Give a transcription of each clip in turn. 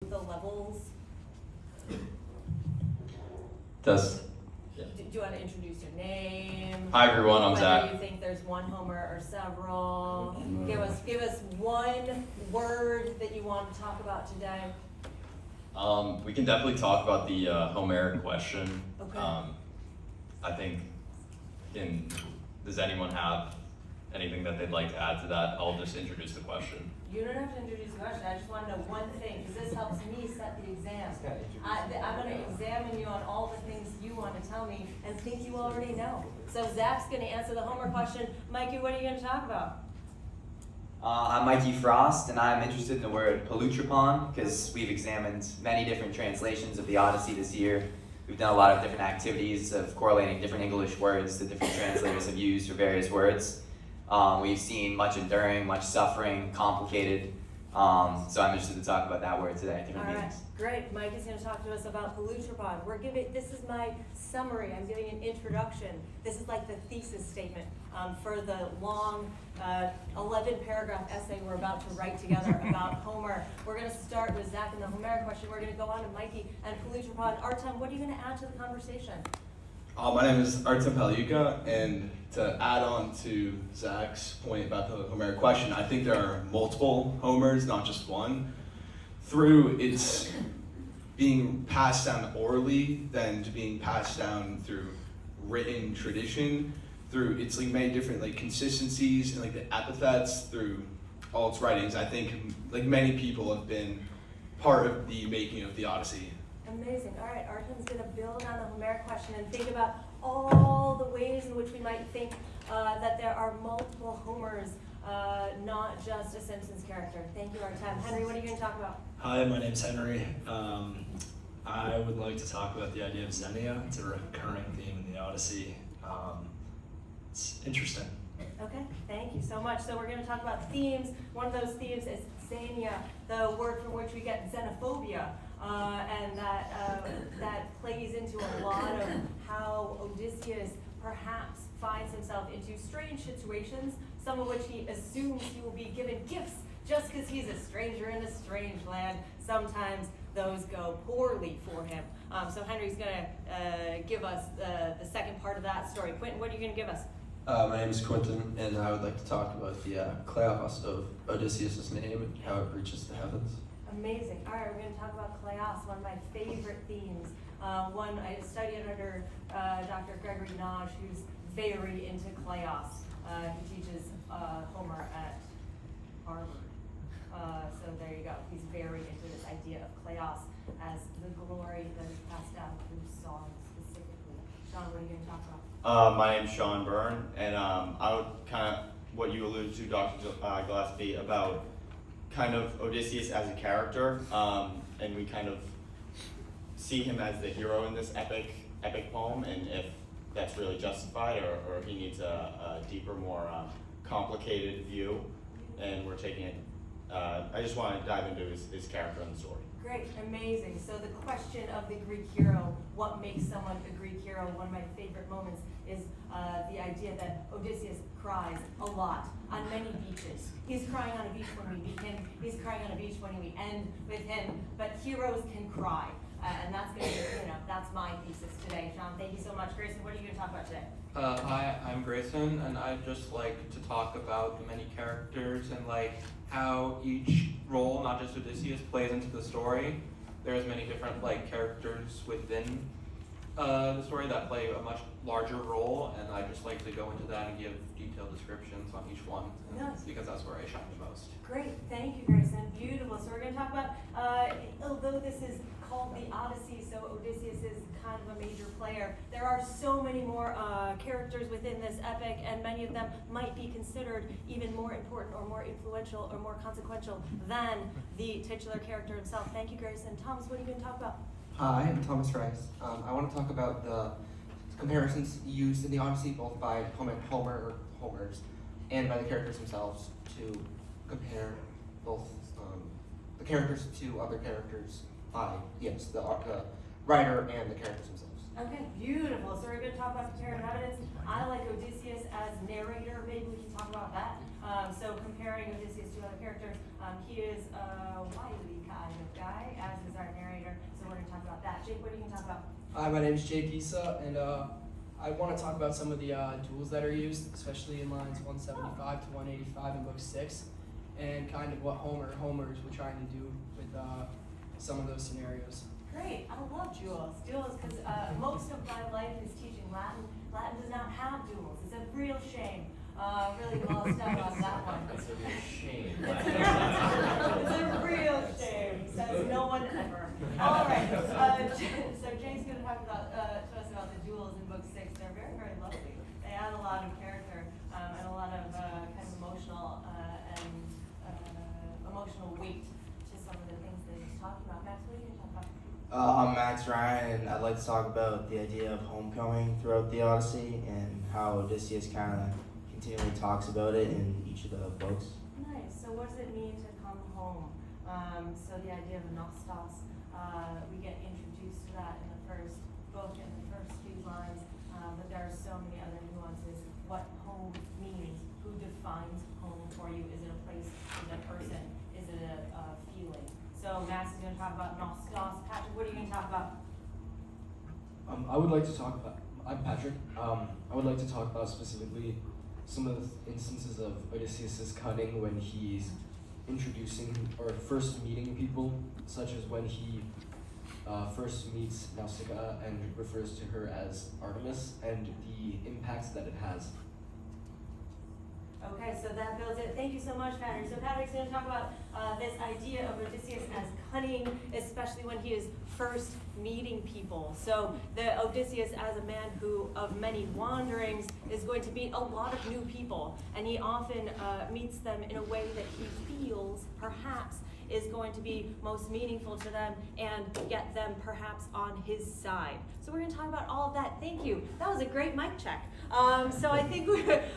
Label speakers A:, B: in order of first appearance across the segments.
A: the levels.
B: Does.
A: Do you want to introduce your name?
B: Hi everyone, I'm
A: Whether
B: Zach.
A: you think there's one Homer or several. Give us one word that you want to talk about today.
B: We can definitely talk about the Homeric question.
A: Okay.
B: I think, does anyone have anything that they'd like to add to that? I'll just introduce the question.
A: You don't have to introduce the question. I just want to know one thing, because this helps me set the exam. I'm going to examine you on all the things you want to tell me and think you already know. So Zach's going to answer the Homer question. Mikey, what are you going to talk about?
C: I'm Mikey Frost, and I'm interested in the word palutropon because we've examined many different translations of the Odyssey this year. We've done a lot of different activities of correlating different English words that different translators have used for various words. We've seen much enduring, much suffering, complicated. So I'm interested to talk about that word today, different meanings.
A: Great. Mike is going to talk to us about palutropon. This is my summary. I'm giving an introduction. This is like the thesis statement for the long 11-paragraph essay we're about to write together about Homer. We're going to start with Zach and the Homeric question. We're going to go on to Mikey and palutropon. Artem, what are you going to add to the conversation?
D: My name is Artem Palyuka, and to add on to Zach's point about the Homeric question, I think there are multiple Homers, not just one. Through its being passed down orally, then to being passed down through written tradition, through its many different consistencies and the epithets through all its writings. I think many people have been part of the making of the Odyssey.
A: Amazing. All right, Artem's going to build on the Homeric question and think about all the ways in which we might think that there are multiple Homers, not just a Simpsons character. Thank you, Artem. Henry, what are you going to talk about?
E: Hi, my name's Henry. I would like to talk about the idea of Xenia. It's a recurring theme in the Odyssey. It's interesting.
A: Okay, thank you so much. So we're going to talk about themes. One of those themes is xenia, the word from which we get xenophobia, and that plays into a lot of how Odysseus perhaps finds himself into strange situations, some of which he assumes he will be given gifts just because he's a stranger in a strange land. Sometimes those go poorly for him. So Henry's going to give us the second part of that story. Quentin, what are you going to give us?
F: My name is Quentin, and I would like to talk about the kleos of Odysseus' name and how it reaches the heavens.
A: Amazing. All right, we're going to talk about kleos, one of my favorite themes. One I studied under Dr. Gregory Naj, who's very into kleos. He teaches Homer at Harvard. So there you go. He's very into this idea of kleos as the glory that is passed down through song specifically. Sean, what are you going to talk about?
G: My name's Sean Byrne, and I would kind of, what you alluded to, Dr. Gillespie, about kind of Odysseus as a character, and we kind of see him as the hero in this epic poem, and if that's really justified, or if he needs a deeper, more complicated view, and we're taking it, I just want to dive into his character in the story.
A: Great, amazing. So the question of the Greek hero, what makes someone a Greek hero? One of my favorite moments is the idea that Odysseus cries a lot on many beaches. He's crying on a beach when we meet him. He's crying on a beach when we end with him. But heroes can cry, and that's going to be, that's my thesis today. Sean, thank you so much. Grayson, what are you going to talk about today?
H: Hi, I'm Grayson, and I'd just like to talk about the many characters and how each role, not just Odysseus, plays into the story. There's many different characters within the story that play a much larger role, and I'd just like to go into that and give detailed descriptions on each one, because that's where I shine the most.
A: Great, thank you, Grayson. Beautiful. So we're going to talk about, although this is called the Odyssey, so Odysseus is kind of a major player, there are so many more characters within this epic, and many of them might be considered even more important or more influential or more consequential than the titular character himself. Thank you, Grayson. Thomas, what are you going to talk about?
I: Hi, I'm Thomas Rice. I want to talk about the comparisons used in the Odyssey, both by Homers and by the characters themselves, to compare both the characters to other characters by, the writer and the characters themselves.
A: Okay, beautiful. So we're going to talk about comparative evidence. I like Odysseus as narrator. Maybe we can talk about that. So comparing Odysseus to other characters, he is a wily kind of guy, as Jake, what are you going to talk about?
J: Hi, my name is Jake Issa, and I want to talk about some of the duels that are used, especially in lines 175 to 185 in Book 6, and kind of what Homers were trying to do with some of those scenarios.
A: Great, I love duels. Duels, because most of my life is teaching Latin. Latin does not have duels. It's a real shame. Really lost out on that one.
B: It's a real shame.
A: It's a real shame, says no one ever. All right, so Jake's going to talk about, to us about the duels in Book 6. They're very, very lovely. They add a lot of character and a lot of kind of emotional emotional weight to some of the things that he's talking about. Max, what are you going to talk about?
K: I'm Max Ryan, and I'd like to talk about the idea of homecoming throughout the Odyssey and how Odysseus kind of continually talks about it in each of the books.
A: Nice. So what does it mean to come home? So the idea of nostos, we get introduced to that in the first book and the first few lines, but there are so many other nuances. What home means, who defines home for you? Is it a place? Is it a person? Is it a feeling? So Max is going to talk about nostos. Patrick, what are you going to talk about?
J: I would like to talk about, I'm Patrick, I would like to talk about specifically some of the instances of Odysseus' cunning when he's introducing or first meeting people, such as when he first meets Nausicaa and refers to her as Artemis, and the impact that it has.
A: Okay, so that builds it. Thank you so much, Patrick. So Patrick's going to talk about this idea of Odysseus as cunning, especially when he is first meeting people. So the Odysseus, as a man who of many wanderings, is going to meet a lot of new people, and he often meets them in a way that he feels perhaps is going to be most meaningful to them and get them perhaps on his side. So we're going to talk about all of that. Thank you. That was a great mic check. So I think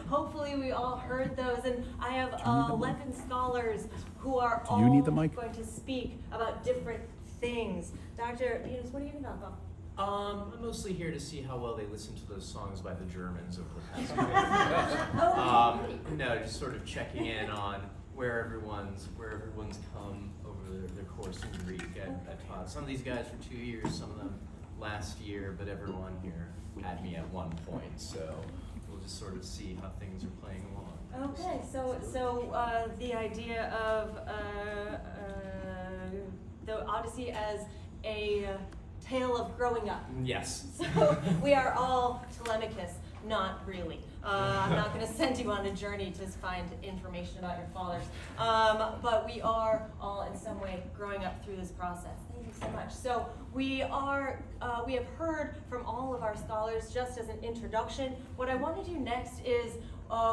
A: hopefully we all heard those, and I have 11 scholars who are all going to speak about different things. Dr. Venus, what are you going to talk about?
L: I'm mostly here to see how well they listen to those songs by the Germans over the past few years. No, just sort of checking in on where everyone's come over their course in Greek. I taught some of these guys for 2 years, some of them last year, but everyone here had me at one point, so we'll just sort of see how things are playing along.
A: Okay, so the idea of the Odyssey as a tale of growing up.
L: Yes.
A: So we are all Telemachus. Not really. I'm not going to send you on a journey to find information about your fathers. But we are all in some way growing up through this process. Thank you so much. So we have heard from all of our scholars just as an introduction. What I want to do next is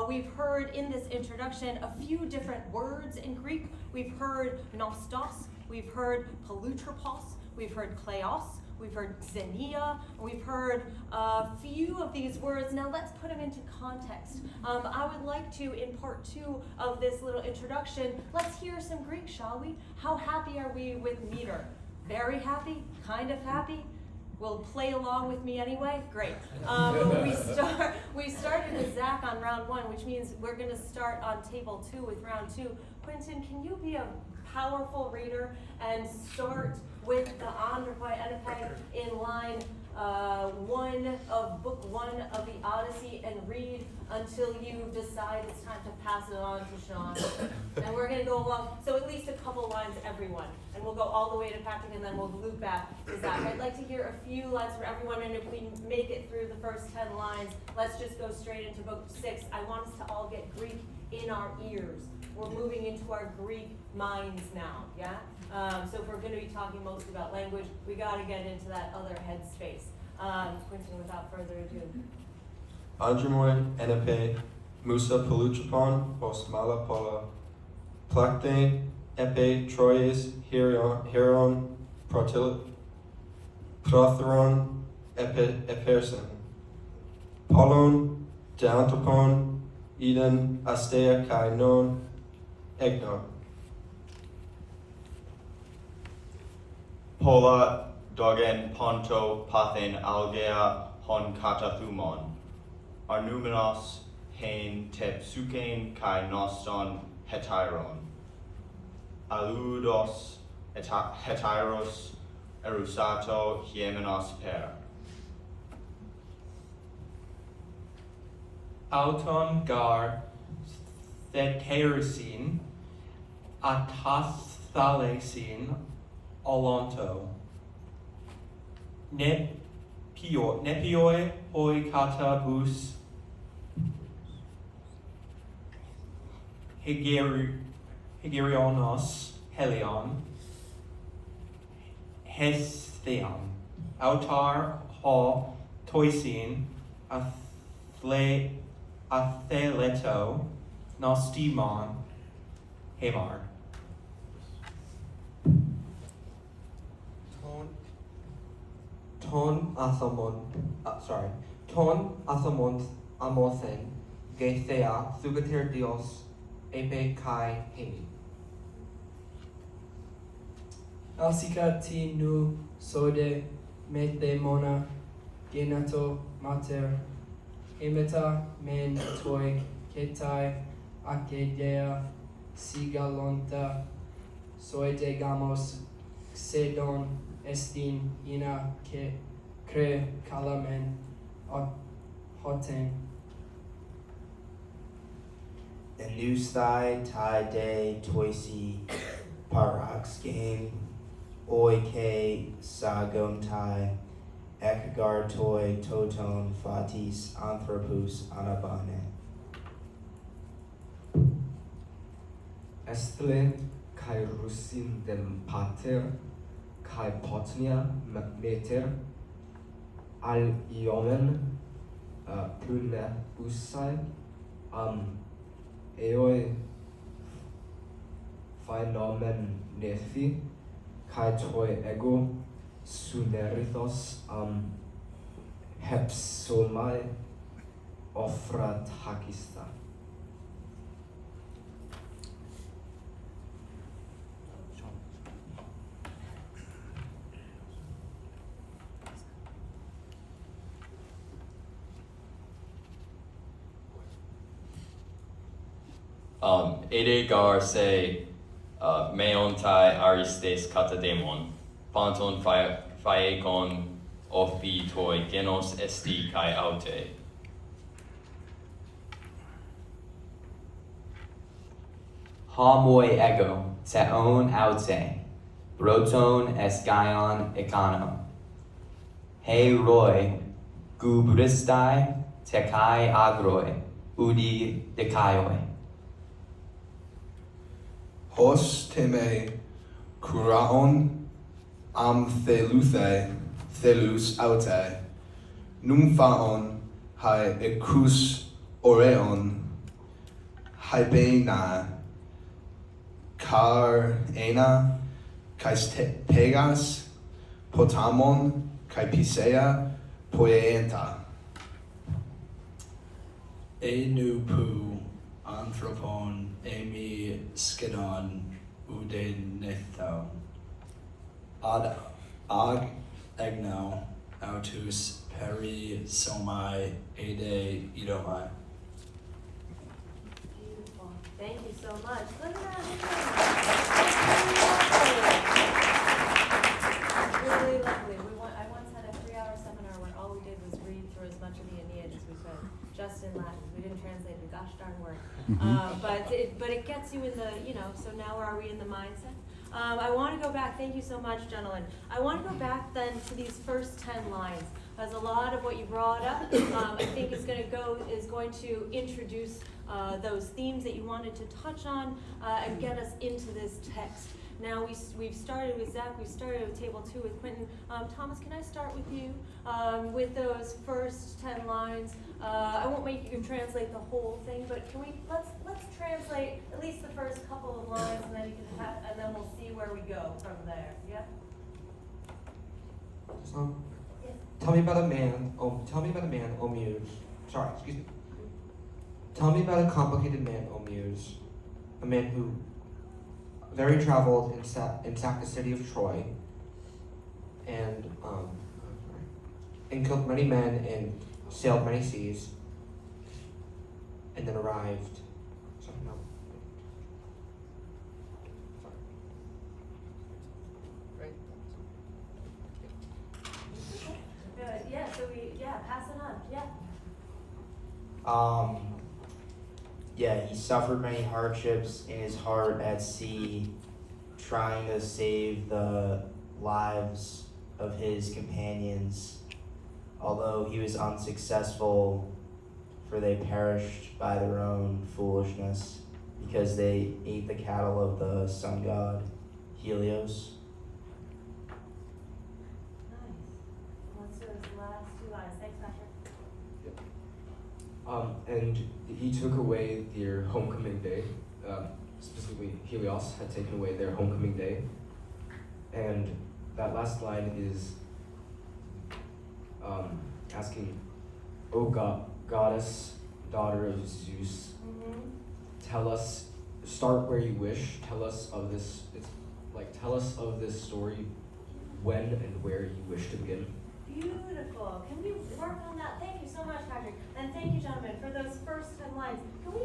A: we've heard in this introduction a few different words in Greek. We've heard nostos, we've heard palutropos, we've heard kleos, we've heard xenia, we've heard a few of these words. Now let's put them into context. I would like to, in part 2 of this little introduction, let's hear some Greek, shall we? How happy are we with meter? Very happy? Kind of happy? Will play along with me anyway? Great. We started with Zach on round 1, which means we're going to start on table 2 with round 2. Quentin, can you be a powerful reader and start with the Andropoi Oedipe in line 1 of book 1 of the Odyssey and read until you decide it's time to pass it on to Sean. And we're going to go along, so at least a couple lines everyone. And we'll go all the way to Patrick and then we'll loop back to Zach. I'd like to hear a few lines from everyone, and if we make it through the first 10 lines, let's just go straight into book 6. I want us to all get Greek in our ears. We're moving into our Greek minds now, yeah? So if we're going to be talking mostly about language, we got to get into that other headspace. Quentin, without further ado.
F: Andromoi, Enepe, Musa Pelutropon, Os Malapola, Placte, Epe, Troyes, Hieron, Protheron, Eperson, Polon, Deanthropon, Eden, Astea, Kai, Non, Egnon.
G: Pola, Dogen, Ponto, Pathin, Algea, Hon Katathumon, Arnumenos, Hain, Tep Sukain, Kai Noston, Hetyron, Aludos, Hetyros, erusato hiemenos per.
H: Auton gar theterusin atathalesin olonto. Nepioi hoi kata bus Hegerionos helion hestheon autar ho toisin atheleto nostimon hemar.
I: Ton athamon amothen gethea thugater dios epe kai hemi.
J: Alsica ti nu sode methemona genato mater emeta men toi ketai akedea sigalonta soedegamos xedon estin ina ke cre calamen hoten.
K: Enusthai tai de toisi parax game oike sagontai ekagartoi toton fatis anthropus anabane.
J: Estle kai rusin dem pater kai potnia meter al iomen pune usai eoi phenomen nethi kai toi ego sunerithos hepsomai ofrat hakista.
B: Ede gar se meontai aristes katademon, panton phaekon ophi toi genos esti kai aute.
C: Homoi ego, teon aute, broton esgaion ekano. He roi, gubristai, tekai agroi, udi dekaioi.
D: Hos teme kuraon amtheluthe thelus aute, numphaon hai ekus oreon, haibena car ena, kais pegas, potamon, kai pisea, poienta.
E: Enupu anthropon emi skidon udenetho. Ad ag egno autus peri somai ede idomai.
A: Beautiful. Thank you so much. Look at that. Really lovely. I once had a 3-hour seminar where all we did was read through as much of the Aeneid as we could, just in Latin. We didn't translate the gosh darn word. But it gets you in the, so now are we in the mindset? I want to go back, thank you so much, gentlemen. I want to go back then to these first 10 lines. As a lot of what you brought up, I think is going to introduce those themes that you wanted to touch on and get us into this text. Now we've started with Zach, we've started with table 2 with Quentin. Thomas, can I start with you with those first 10 lines? I won't make you translate the whole thing, but let's translate at least the first couple of lines, and then and then we'll see where we go from there. Yeah. Yes.
I: Tell me about a man, O Muse. Sorry, excuse me. Tell me about a complicated man, O Muse. A man who very traveled and sacked the city of Troy, and killed many men and sailed many seas, and then arrived. Sorry, no. Sorry.
K: Yeah, he suffered many hardships in his heart at sea, trying to save the lives of his companions. Although he was unsuccessful, for they perished by their own foolishness, because they ate the cattle of the sun god Helios.
A: Nice. Let's do those last two lines. Thanks, Patrick.
J: And he took away their homecoming day. Specifically, Helios had taken away their homecoming day. And that last line is asking, "O goddess, daughter of Zeus, tell us, start where you wish. Tell us of this. Tell us of this story, when and where you wish to begin."
A: Beautiful. Can we work on that? Thank you so much, Patrick. And thank you, gentlemen, for those first 10 lines. Can we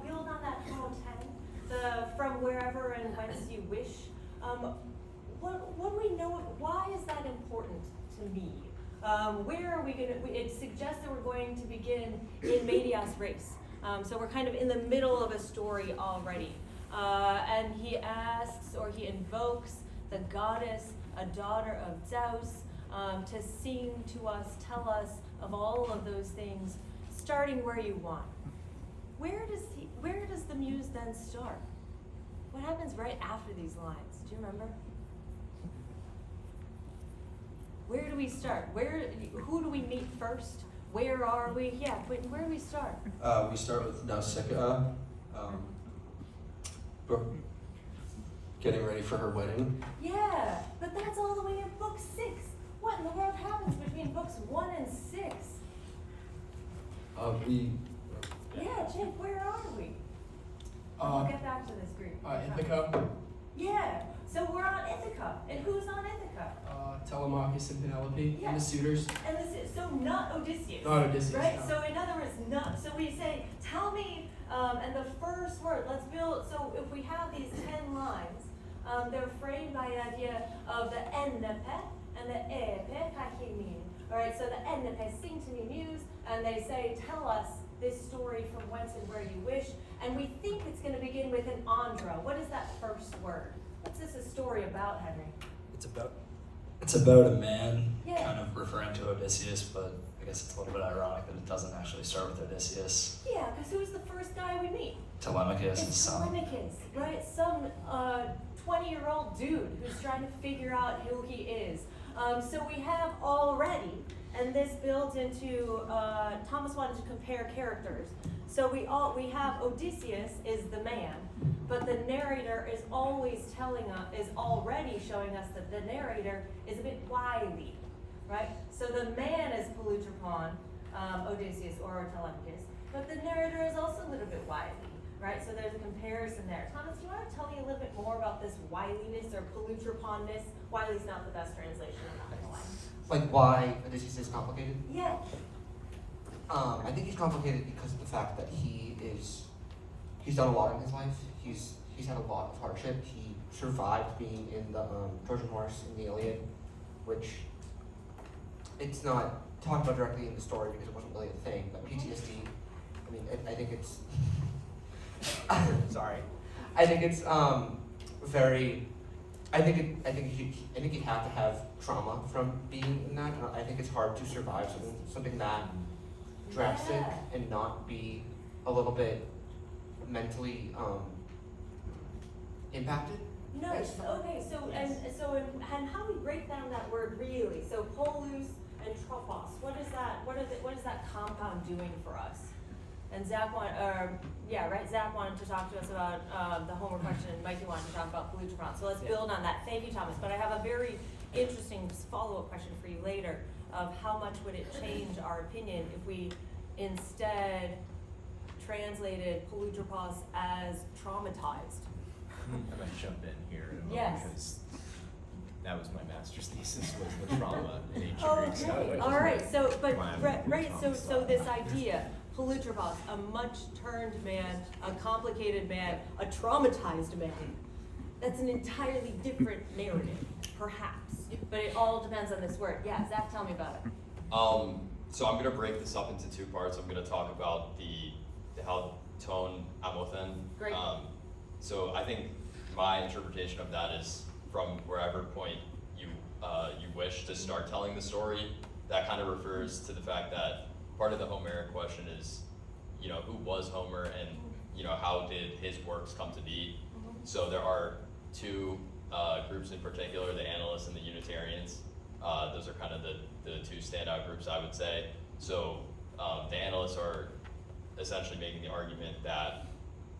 A: build on that whole 10? The from wherever and whence you wish. What do we know? Why is that important to me? Where are we going to? It suggests that we're going to begin in medias res. So we're kind of in the middle of a story already. And he asks, or he invokes, the goddess, a daughter of Zeus, to sing to us, tell us of all of those things, starting where you want. Where does the muse then start? What happens right after these lines? Do you remember? Where do we start? Who do we meet first? Where are we? Yeah, but where do we start?
F: We start with Nausicaa, getting ready for her wedding.
A: Yeah, but that's all the way in book 6. What in the world happens between books 1 and 6? Yeah, Jake, where are we? We'll get back to this group.
M: Ithaca.
A: Yeah, so we're on Ithaca. And who's on Ithaca?
M: Telemachus and Penelope,
A: Yeah.
M: and the suitors.
A: And so not Odysseus.
M: Not Odysseus,
A: Right?
M: no.
A: So in other words, not. So we say, tell me, and the first word, let's build, so if we have these 10 lines, they're framed by the idea of the ennepe and the epe kachimin. All right, so the ennepe, sing to me, muse, and they say, tell us this story from whence and where you wish. And we think it's going to begin with an andro. What is that first word? What's this a story about, Henry?
E: It's about a man,
A: Yeah.
E: kind of referring to Odysseus, but I guess it's a little bit ironic that it doesn't actually start with Odysseus.
A: Yeah, because who's the first guy we meet?
E: Telemachus, his
A: It's
E: son.
A: Telemachus, right? Some 20-year-old dude who's trying to figure out who he is. So we have already, and this builds into, Thomas wanted to compare characters. So we have Odysseus is the man, but the narrator is always is already showing us that the narrator is a bit wily, right? So the man is Pelutrapon, Odysseus or Telemachus, but the narrator is also a little bit wily, right? So there's a comparison there. Thomas, do you want to tell me a little bit more about this wiliness or Pelutraponness? Wily's not the best translation, I'm not gonna lie.
I: Like why Odysseus is complicated?
A: Yeah.
I: I think he's complicated because of the fact that he's done a lot in his life. He's had a lot of hardship. He survived being in the Trojan horse in the Iliad, which it's not talked about directly in the story because it wasn't really a thing. But PTSD, I mean, I think it's sorry. I think it's very. I think you have to have trauma from being in that. And I think it's hard to survive something that drastic
A: Yeah.
I: and not be a little bit mentally impacted.
A: Nice. Okay. And how do we break down that word really? So polus and tropos. What is that? What is that compound doing for us? And Zach Zach wanted to talk to us about the Homer question, and Mikey wanted to talk about Pelutrapon. So let's build on that. Thank you, Thomas. But I have a very interesting follow-up question for you later of how much would it change our opinion if we instead translated Pelutrapos as traumatized.
L: I might jump in here in a moment
A: Yes.
L: because that was my master's thesis, was the trauma in ancient
A: Oh,
L: Greek stuff.
A: great. All right. So, but
L: Why I'm
A: right. So this idea, Pelutrapos, a much-turned man, a complicated man, a traumatized man. That's an entirely different narrative, perhaps. But it all depends on this word. Yeah, Zach, tell me about it.
B: So I'm gonna break this up into two parts. I'm gonna talk about the how tone amothen.
A: Great.
B: So I think my interpretation of that is from wherever point you wish to start telling the story. That kind of refers to the fact that part of the Homeric question is, who was Homer and how did his works come to be? So there are two groups in particular, the analysts and the Unitarians. Those are kind of the two standout groups, I would say. So the analysts are essentially making the argument that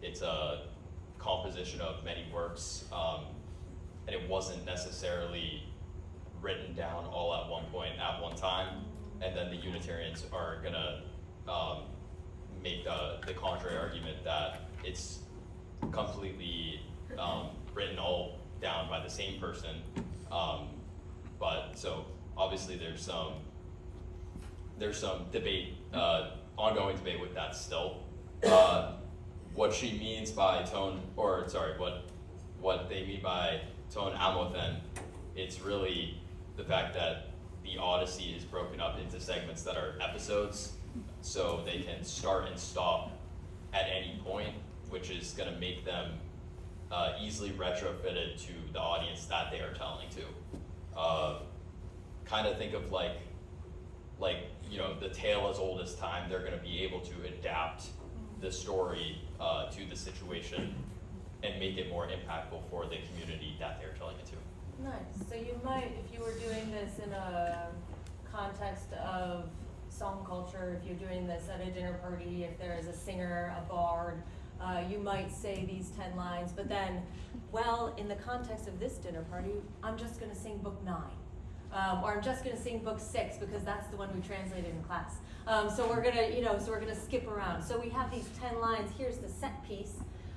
B: it's a composition of many works, and it wasn't necessarily written down all at one point at one time. And then the Unitarians are gonna make the contrary argument that it's completely written all down by the same person. But so obviously there's some debate, ongoing debate with that still. What she means by tone, or sorry, what they mean by tone amothen, it's really the fact that the Odyssey is broken up into segments that are episodes, so they can start and stop at any point, which is going to make them easily retrofitted to the audience that they are telling to. Kind of think of like the tale as old as time. They're going to be able to adapt the story to the situation and make it more impactful for the community that they're telling it to.
A: Nice. So you might, if you were doing this in a context of song culture, if you're doing this at a dinner party, if there is a singer, a bard, you might say these 10 lines, but then, well, in the context of this dinner party, I'm just gonna sing book 9. Or I'm just gonna sing book 6 because that's the one we translated in class. So we're gonna skip around. So we have these 10 lines, here's the set piece,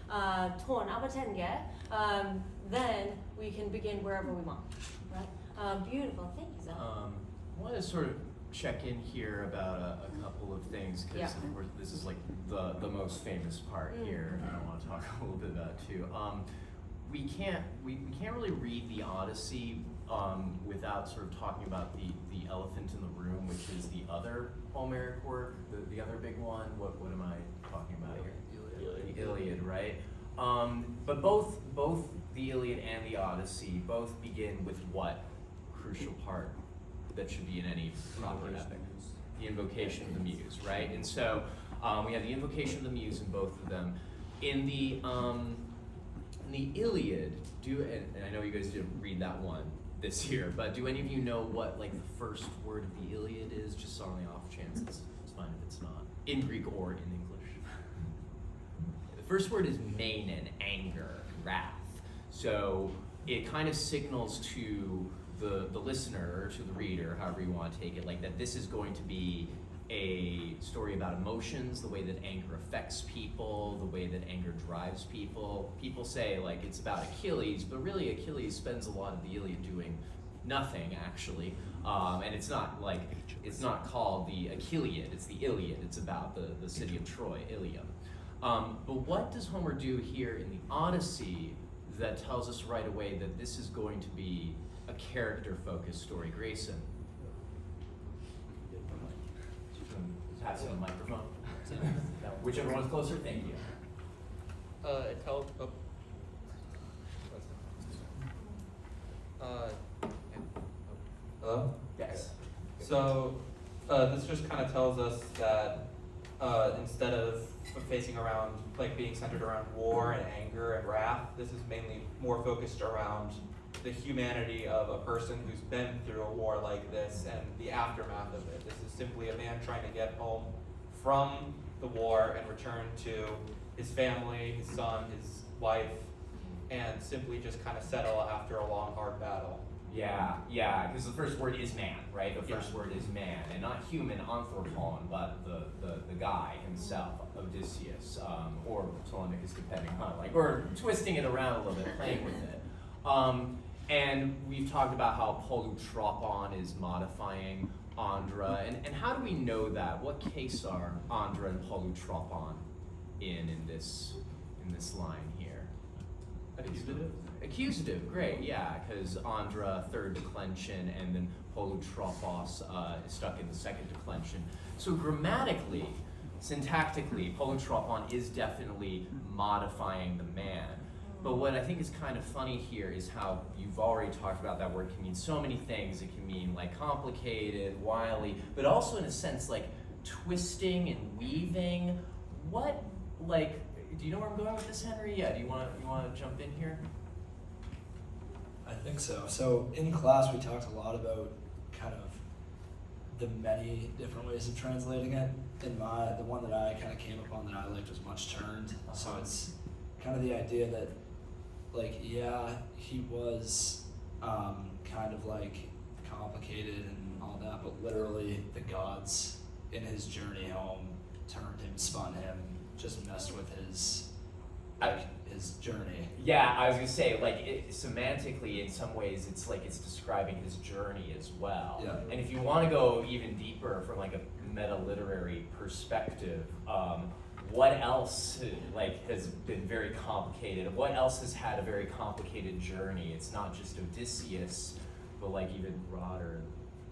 A: ton abatenge, then we can begin wherever we want, right? Beautiful, thank you, Zach.
L: I want to sort of check in here about a couple of things, because
A: Yeah.
L: of course this is like the most famous part here, and I want to talk a little bit about it too. We can't really read the Odyssey without sort of talking about the elephant in the room, which is the other Homeric work, the other big one. What am I talking about here? The Iliad, right? But both the Iliad and the Odyssey both begin with what crucial part that should be in any proper epic? The invocation of the muse, right? And so we have the invocation of the muse in both of them. In the Iliad, and I know you guys didn't read that one this year, but do any of you know what like the first word of the Iliad is? Just on the off chance, it's fine if it's not. In Greek or in English. The first word is menon, anger, wrath. So it kind of signals to the listener, or to the reader, however you want to take it, like that this is going to be a story about emotions, the way that anger affects people, the way that anger drives people. People say like it's about Achilles, but really Achilles spends a lot of the Iliad doing nothing actually. And it's not called the Achilleid, it's the Iliad. It's about the city of Troy, Ilium. But what does Homer do here in the Odyssey that tells us right away that this is going to be a character-focused story? Grayson. Pass the microphone. Whichever one's closer, thank you.
H: It tells. Hello?
L: Yes.
H: So, this just kind of tells us that instead of facing around, like being centered around war and anger and wrath, this is mainly more focused around the humanity of a person who's been through a war like this and the aftermath of it. This is simply a man trying to get home from the war and return to his family, his son, his wife, and simply just kind of settle after a long, hard battle.
L: Yeah, because the first word is man, right? The first word is man, and not human, anthropon, but the guy himself, Odysseus, or Telemachus, depending on or twisting it around a little bit, playing with it. And we've talked about how polutropon is modifying andra, and how do we know that? What case are andra and polutropon in this line here?
B: Accusative.
L: Accusative, great, yeah, because Andra, third declension, and then polutropos is stuck in the second declension. So grammatically, syntactically, polutropon is definitely modifying the man. But what I think is kind of funny here is how you've already talked about that word can mean so many things. It can mean like complicated, wily, but also in a sense like twisting and weaving. What, like, do you know where I'm going with this, Henry? Yeah, do you want to jump in here?
E: I think so. So in class we talked a lot about kind of the many different ways of translating it. In the one that I kind of came upon that I liked was much turned. So it's kind of the idea that, like, yeah, he was kind of like complicated and all that, but literally the gods in his journey home turned him, spun him, just messed with his journey.
L: Yeah, I was gonna say, like, semantically, in some ways, it's like it's describing his journey as well.
E: Yeah.
L: And if you want to go even deeper from like a meta-literary perspective, what else like has been very complicated? What else has had a very complicated journey? It's not just Odysseus, but like even broader.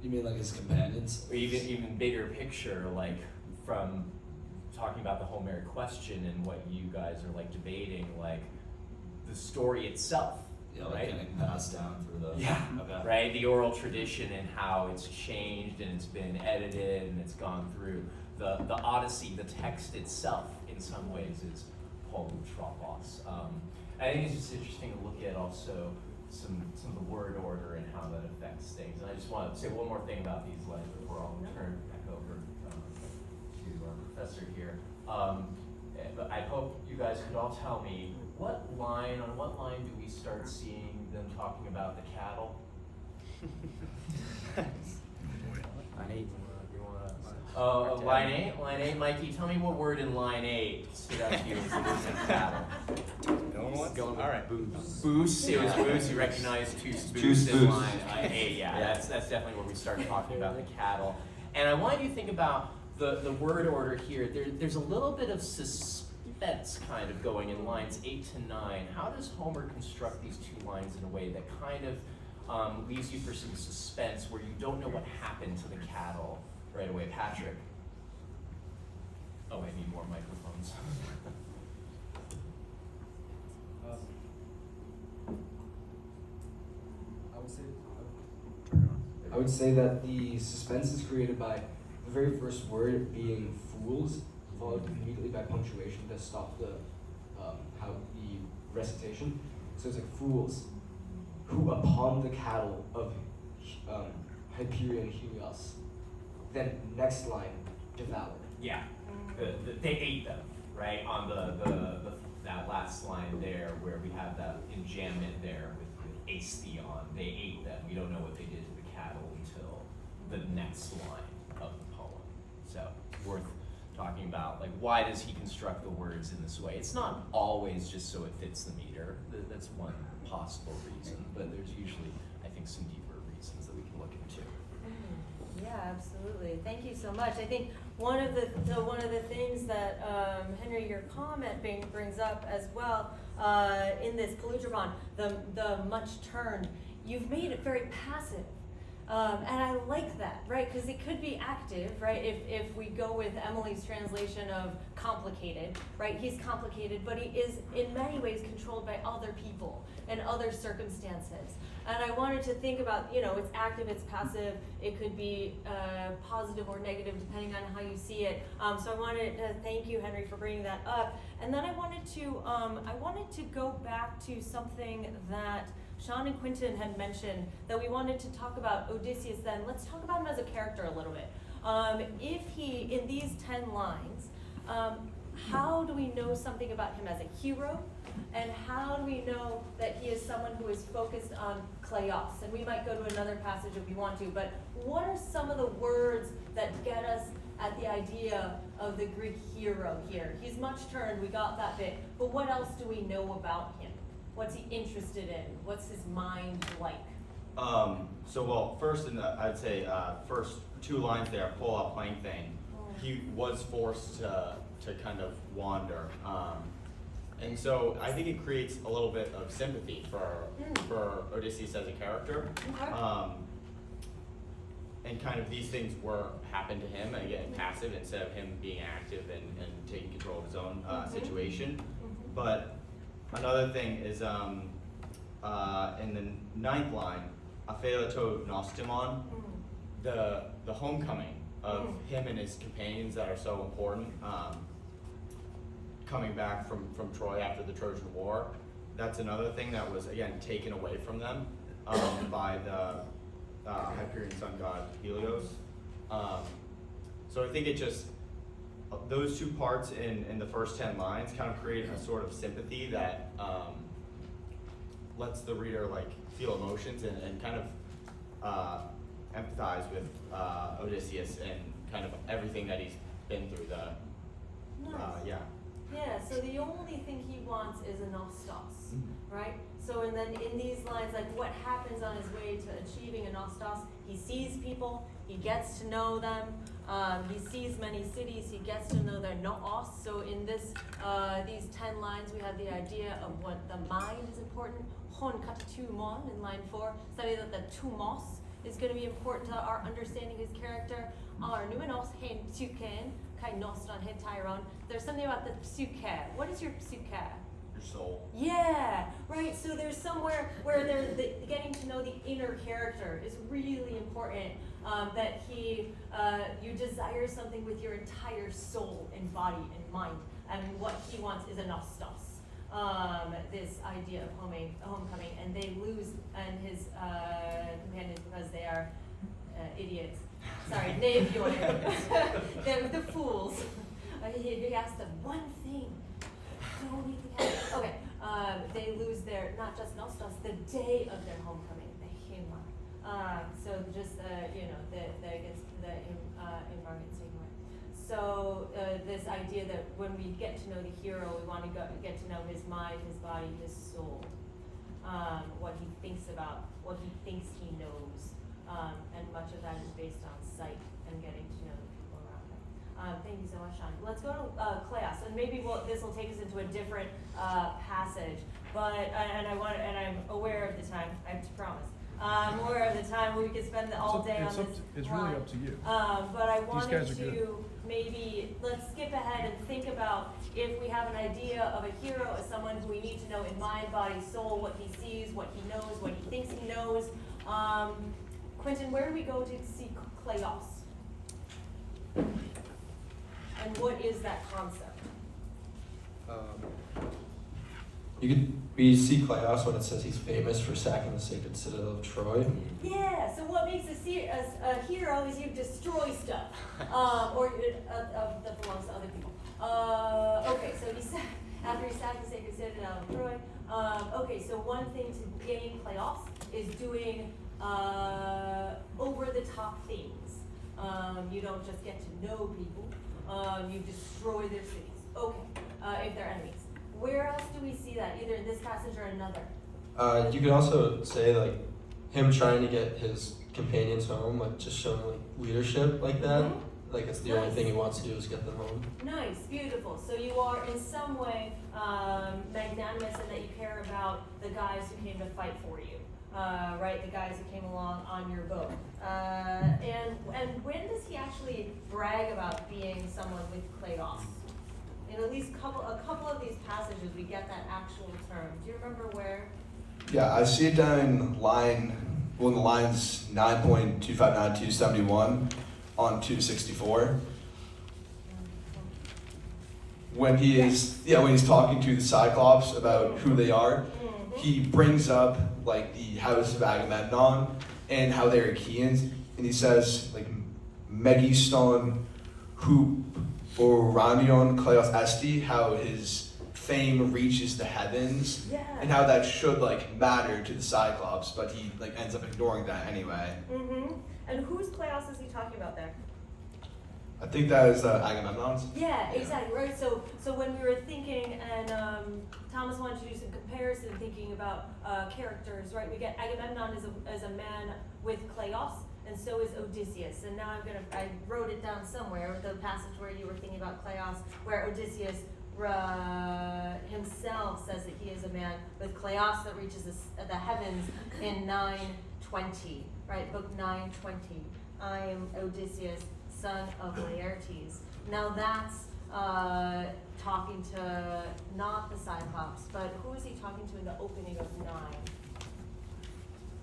E: You mean like his companions?
L: Or even bigger picture, like from talking about the Homeric question and what you guys are like debating, like the story itself.
E: Yeah, like
L: right?
E: getting passed down through the okay.
L: Right, the oral tradition and how it's changed and it's been edited and it's gone through. The Odyssey, the text itself, in some ways, is polutropos. I think it's just interesting to look at also some of the word order and how that affects things. And I just want to say one more thing about these lines before I'll turn back over to our professor here. But I hope you guys could all tell me on what line do we start seeing them talking about the cattle?
C: Line 8.
L: Line 8, Mikey, tell me what word in line 8 stood out to you as the word cattle.
F: No one wants?
L: All right.
C: Booze.
L: Boost, it was boost, you recognize two
C: Two's
L: in
C: boost.
L: line 8, yeah, that's definitely where we start talking about the cattle. And I want you to think about the word order here. There's a little bit of suspense kind of going in lines 8 to 9. How does Homer construct these two lines in a way that kind of leaves you for some suspense where you don't know what happened to the cattle right away? Patrick? Oh, I need more microphones.
J: I would say that the suspense is created by the very first word being fools, followed immediately by punctuation to stop the recitation. So it's like fools who upon the cattle of Hyperion Helios. Then next line, devoured.
L: Yeah, they ate them, right? On that last line there, where we have that enjambment there with Aestheon, they ate them. We don't know what they did to the cattle until the next line of the poem. So it's worth talking about, like, why does he construct the words in this way? It's not always just so it fits the meter. That's one possible reason, but there's usually, I think, some deeper reasons that we can look into.
A: Yeah, absolutely. Thank you so much. I think one of the things that Henry, your comment brings up as well in this Polutropon, the much turned, you've made it very passive. And I like that, right? Because it could be active, right? If we go with Emily's translation of complicated, right? He's complicated, but he is in many ways controlled by other people and other circumstances. And I wanted to think about, it's active, it's passive, it could be positive or negative depending on how you see it. So I wanted to thank you, Henry, for bringing that up. And then I wanted to go back to something that Sean and Quentin had mentioned, that we wanted to talk about Odysseus then. Let's talk about him as a character a little bit. If he, in these 10 lines, how do we know something about him as a hero? And how do we know that he is someone who is focused on kleos? And we might go to another passage if we want to, but what are some of the words that get us at the idea of the Greek hero here? He's much turned, we got that bit, but what else do we know about him? What's he interested in? What's his mind like?
G: First, I'd say first 2 lines there, pull up playing thing. He was forced to kind of wander, And so I think it creates a little bit of sympathy for Odysseus as a character.
A: Okay.
G: And kind of these things were happen to him, and again, passive instead of him being active and taking control of his own situation. But another thing is in the 9th line, Apheato Nostimon, the homecoming of him and his companions that are so important, coming back from Troy after the Trojan War. That's another thing that was, again, taken away from them by the Hyperion sun god Helios. So I think it just, those two parts in the first 10 lines kind of create a sort of sympathy that lets the reader like feel emotions and kind of empathize with Odysseus and kind of everything that he's been through.
A: Yeah, so the only thing he wants is a nostos, right? So and then in these lines, like what happens on his way to achieving a nostos, he sees people, he gets to know them, he sees many cities, he gets to know their noos. So in this, these 10 lines, we have the idea of what the mind is important. Hon katatumon in line 4, study that the tumos is going to be important to our understanding his character. Our numenos hen psyken, kai noston hen tyron. There's something about the psyche. What is your psyche?
G: Your soul.
A: Yeah, right. So there's somewhere where getting to know the inner character is really important. That you desire something with your entire soul and body and mind, and what he wants is a nostos. This idea of homecoming, and they lose and his companions because they are idiots. Sorry, navior. They're the fools. He asked them one thing. Don't need to have. Okay. They lose their not just nostos, the day of their homecoming, the hima. So just that gets the in same way. So this idea that when we get to know the hero, we want to get to know his mind, his body, his soul, what he thinks about, what he thinks he knows, and much of that is based on sight and getting to know the people around him. Thank you so much, Sean. Let's go to class, and maybe this will take us into a different passage. But I'm aware of the time. I promise. I'm aware of the time where we could spend all day on this.
N: It's really up to you.
A: But I wanted
N: guys are good.
A: to maybe let's skip ahead and think about if we have an idea of a hero as someone who we need to know in mind, body, soul, what he sees, what he knows, what he thinks he knows. Quentin, where do we go to see Kleos? And what is that concept?
F: We see Kleos when it says he's famous for sacking the sacred citadel of Troy.
A: Yeah, so what makes a hero is you destroy stuff, or that belongs to other people. Okay, so after he sacked the sacred citadel of Troy, okay, so one thing to gain Kleos is doing over-the-top things. You don't just get to know people, you destroy their cities. Okay, if they're enemies. Where else do we see that, either in this passage or another?
F: You could also say like him trying to get his companions home, like just showing like leadership like that.
A: Mm-hmm.
F: Like it's the only thing he wants to do is get them home.
A: Nice, beautiful. So you are in some way magnanimous in that you care about the guys who came to fight for you, right? The guys who came along on your boat. And when does he actually brag about being someone with Kleos? In at least a couple of these passages, we get that actual term. Do you remember where?
D: Yeah, I see it down in the lines 9.259-271 on 264. When he's talking to the Cyclops about who they are, he brings up like the house of Agamemnon and how they're Achaeans, and he says like Megiston who Oramion Kleos Esti, how his fame reaches the heavens, and how that should like matter to the Cyclops, but he like ends up ignoring that anyway.
A: Mm-hmm. And whose Kleos is he talking about there?
D: I think that is Agamemnon's.
A: Yeah, exactly, right? So when we were thinking, and Thomas wanted to do some comparison, thinking about characters, right? We get Agamemnon as a man with Kleos, and so is Odysseus. And now I wrote it down somewhere, the passage where you were thinking about Kleos, where Odysseus himself says that he is a man with kleos that reaches the heavens in 9:20, right? Book 9:20. I am Odysseus, son of Laertes. Now that's talking to not the Cyclops, but who is he talking to in the opening of 9?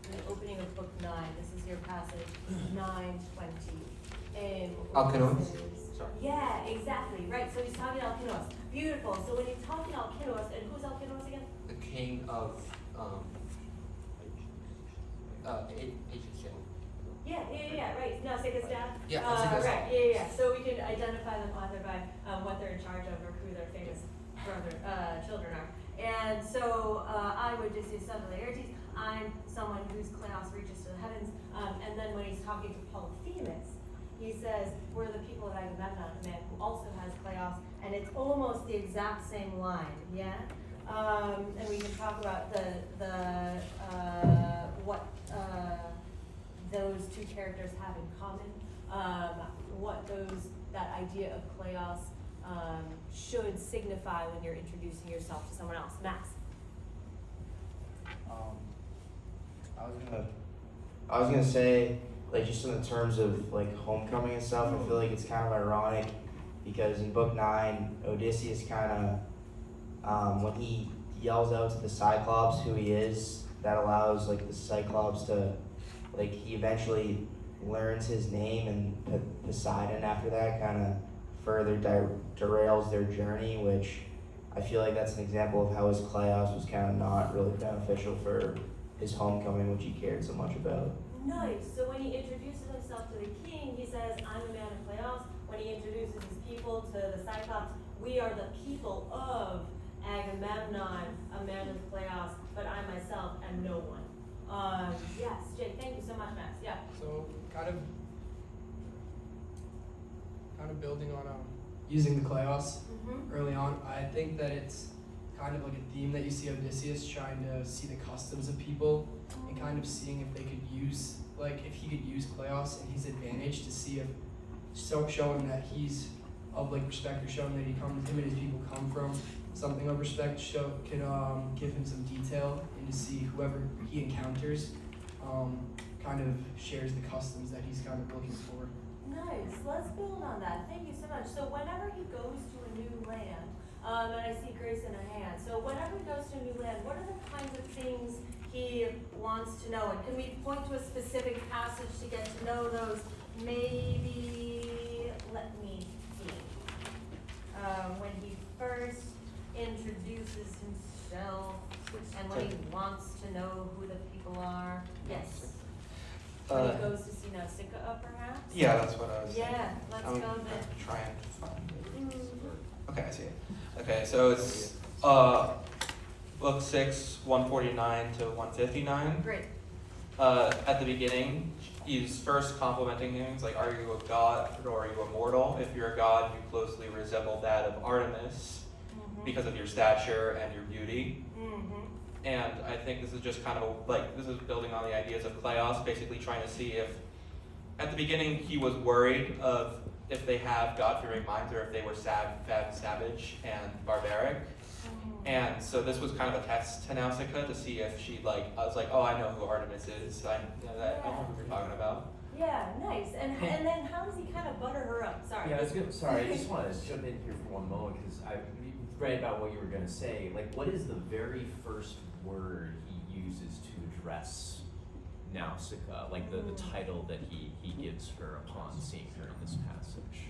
A: In the opening of book 9, this is your passage, 9:20.
I: Alkinoos?
H: Sorry.
A: Yeah, exactly, right. So he's talking to Alkinoos. Beautiful. So when he's talking to Alkinoos, and who's Alkinoos again?
I: The king of Egypt.
A: Yeah, right. Nausicaa's dad?
I: Yeah, Nausicaa's
A: right, yeah. So we can identify them either by what they're in charge of or who their famous children are. And so I'm Odysseus, son of Laertes. I'm someone whose kleos reaches to the heavens. And then when he's talking to Polyphemus, he says, we're the people of Agamemnon, a man who also has kleos. And it's almost the exact same line, yeah? And we can talk about what those two characters have in common, what that idea of kleos should signify when you're introducing yourself to someone else. Max.
K: I was gonna say, like, just in the terms of like homecoming and stuff, I feel like it's kind of ironic because in book 9, Odysseus kind of, when he yells out to the Cyclops who he is, that allows like the Cyclops to, like, he eventually learns his name, and Poseidon after that kind of further derails their journey, which I feel like that's an example of how his kleos was kind of not really beneficial for his homecoming, which he cared so much about.
A: Nice. So when he introduces himself to the king, he says, I'm a man of kleos. When he introduces his people to the Cyclops, we are the people of Agamemnon, a man of kleos, but I myself am no one. Yes, Jake, thank you so much, Max. Yeah.
M: So kind of building on using the kleos early on, I think that it's kind of like a theme that you see Odysseus trying to see the customs of people and kind of seeing if they could use, like, if he could use kleos in his advantage to see if, showing that he's of like respect, or showing that him and his people come from something of respect, could give him some detail and to see whoever he encounters kind of shares the customs that he's kind of looking for.
A: Nice. Let's build on that. Thank you so much. So whenever he goes to a new land, and I see Grace in her hand. So whenever he goes to a new land, what are the kinds of things he wants to know? And can we point to a specific passage to get to know those? Maybe, let me see. When he first introduces himself and when he wants to know who the people are. Yes. When he goes to see Nausicaa, perhaps?
H: Yeah, that's what I was
A: Yeah, let's
H: I'm
A: go there.
H: trying to find it.
A: Mm.
H: Okay, I see it. Okay, so it's book 6, 149 to 159.
A: Great.
H: At the beginning, he's first complimenting him. He's like, are you a god or are you a mortal? If you're a god, you closely resemble that of Artemis because of your stature and your beauty. And I think this is just kind of like, this is building on the ideas of kleos, basically trying to see if, at the beginning, he was worried of if they have God-fearing minds or if they were savage and barbaric. And so this was kind of a test to Nausicaa to see if she'd like, I was like, oh, I know who Artemis is. I know who you're talking about.
A: Yeah, nice. And then how does he kind of butter her up? Sorry.
L: Yeah, sorry, I just want to jump in here for one moment because I read about what you were going to say. Like, what is the very first word he uses to address Nausicaa? Like the title that he gives her upon seeing her in this passage.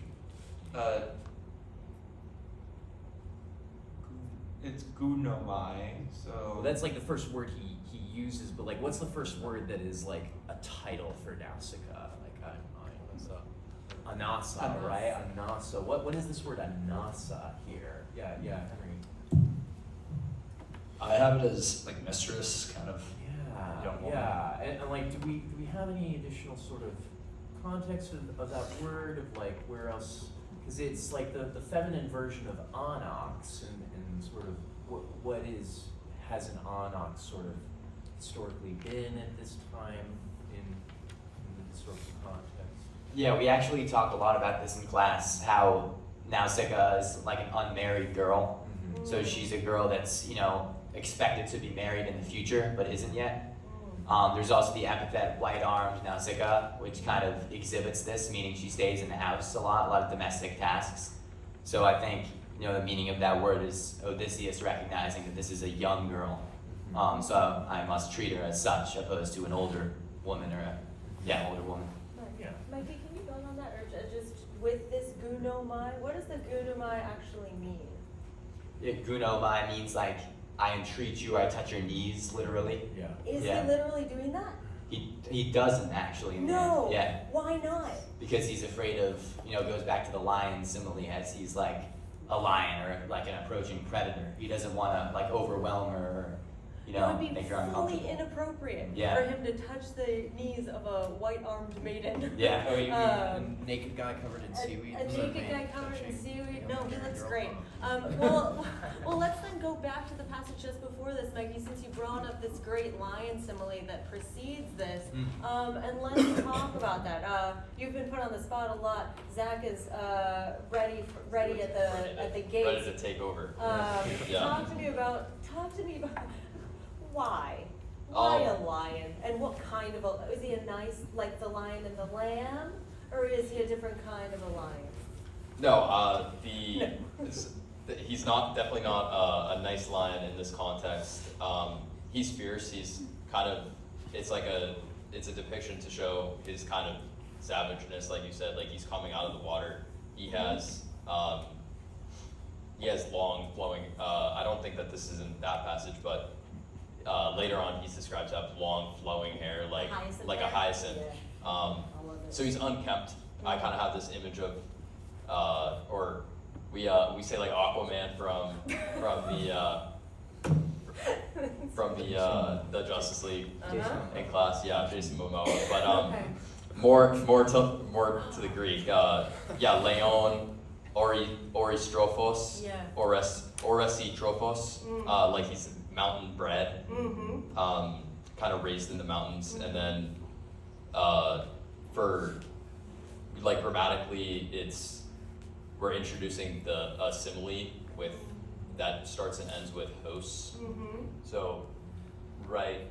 H: It's gunomai, so...
L: Well, that's like the first word he uses, but like what's the first word that is like a title for Nausicaa? Like, Anasa, right? Anasa. What is this word Anasa here? Yeah, Henry.
E: I have it as like mistress, kind of.
L: Yeah. And like, do we have any additional sort of context of that word, of like where else? Because it's like the feminine version of onyx, and sort of what has an onyx sort of historically been at this time in the historical context?
C: Yeah, we actually talked a lot about this in class, how Nausicaa is like an unmarried girl.
L: Mhm.
C: So she's a girl that's, expected to be married in the future, but isn't yet. There's also the epithet white-armed Nausicaa, which kind of exhibits this, meaning she stays in the house a lot of domestic tasks. So I think, the meaning of that word is Odysseus recognizing that this is a young girl. So I must treat her as such, opposed to an older woman or older woman.
L: Yeah.
A: Mikey, can you build on that, or just with this gunomai? What does the gunomai actually mean?
C: Yeah, gunomai means like, I entreat you, I touch your knees, literally.
L: Yeah.
A: Is
C: Yeah.
A: he literally doing that?
C: He doesn't actually.
A: No.
C: Yeah.
A: Why not?
C: Because he's afraid of, goes back to the lion simile, as he's like a lion or like an approaching predator. He doesn't want to like overwhelm her or,
A: It would be
C: make her
A: fully
C: uncomfortable.
A: inappropriate
C: Yeah.
A: for him to touch the knees of a white-armed maiden.
C: Yeah.
L: Oh, you mean
A: Um,
L: a naked guy covered in seaweed?
A: A
L: Is that
A: naked guy
L: me?
A: covered in
L: Touching
A: seaweed.
L: a
A: No, he
L: young
A: looks
L: girl?
A: great. Well, let's then go back to the passage just before this, Mikey, since you brought up this great lion simile that precedes this, and let's talk about that. You've been put on the spot a lot. Zach is ready at the gate.
B: Ready to take over. Yeah.
A: Talk to me about why. Why a lion? And what kind of is he a nice, like the Lion and the Lamb? Or is he a different kind of a lion?
B: No, he's definitely not a nice lion in this context. He's fierce. He's kind of, it's a depiction to show his kind of savageness, like you said. Like he's coming out of the water. He has long flowing. I don't think that this is in that passage, but later on he's described to have long flowing hair, like a hyacinth. So he's unkempt. I kind of have this image of, or we say like Aquaman from the Justice League in class. Yeah, Jason Momoa. But more to the Greek. Leon, Oristrophos, Oresitrophos. Like he's mountain bred, kind of raised in the mountains, and then for like grammatically, we're introducing a simile with that starts and ends with hos. So, right,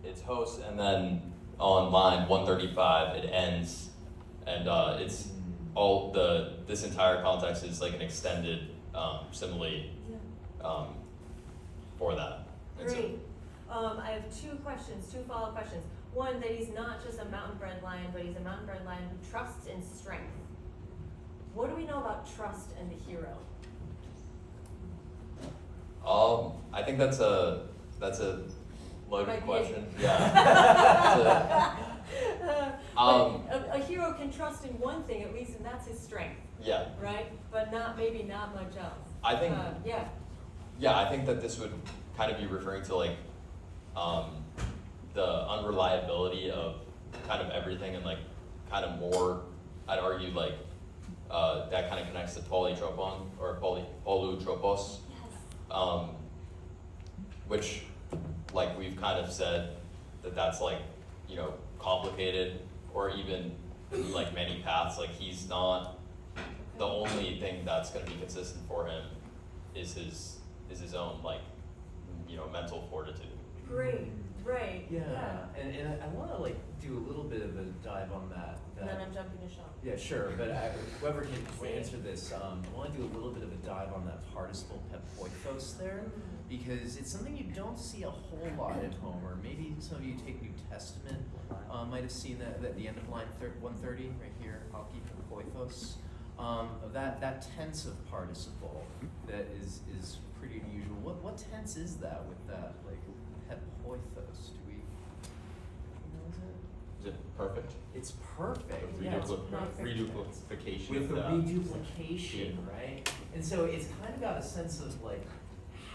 B: it's hos, and then on line 135 it ends, and it's all this entire context is like an extended simile for that.
A: Great. I have two follow-up questions. One, that he's not just a mountain-bred lion, but he's a mountain-bred lion who trusts in strength. What do we know about trust and the hero?
B: I think that's a loaded
A: Might be
B: question. Yeah.
A: A hero can trust in one thing at least, and that's his strength,
B: Yeah.
A: right? But maybe not much else.
B: I think.
A: Yeah.
B: I think that this would kind of be referring to like the unreliability of kind of everything, and like kind of more, I'd argue like that kind of connects to polytropon or polutropos, which like we've kind of said that's like complicated, or even like many paths. Like he's not the only thing that's going to be consistent for him is his own like mental fortitude.
A: Great.
L: Yeah. And I want to like do a little bit of a dive on that.
A: And then I'm jumping to Sean.
L: Yeah, sure. But whoever can answer this, I want to do a little bit of a dive on that participle pepoitos there, because it's something you don't see a whole lot in Homer. Maybe some of you take New Testament might have seen that at the end of line 130 right here, aki pepoitos. That tense of participle that is pretty unusual. What tense is that with that like pepoitos? Do we know
B: Is it perfect?
L: It's perfect. Yeah, it's
B: Reduplication.
L: with the reduplication, right? And so it's kind of got a sense of like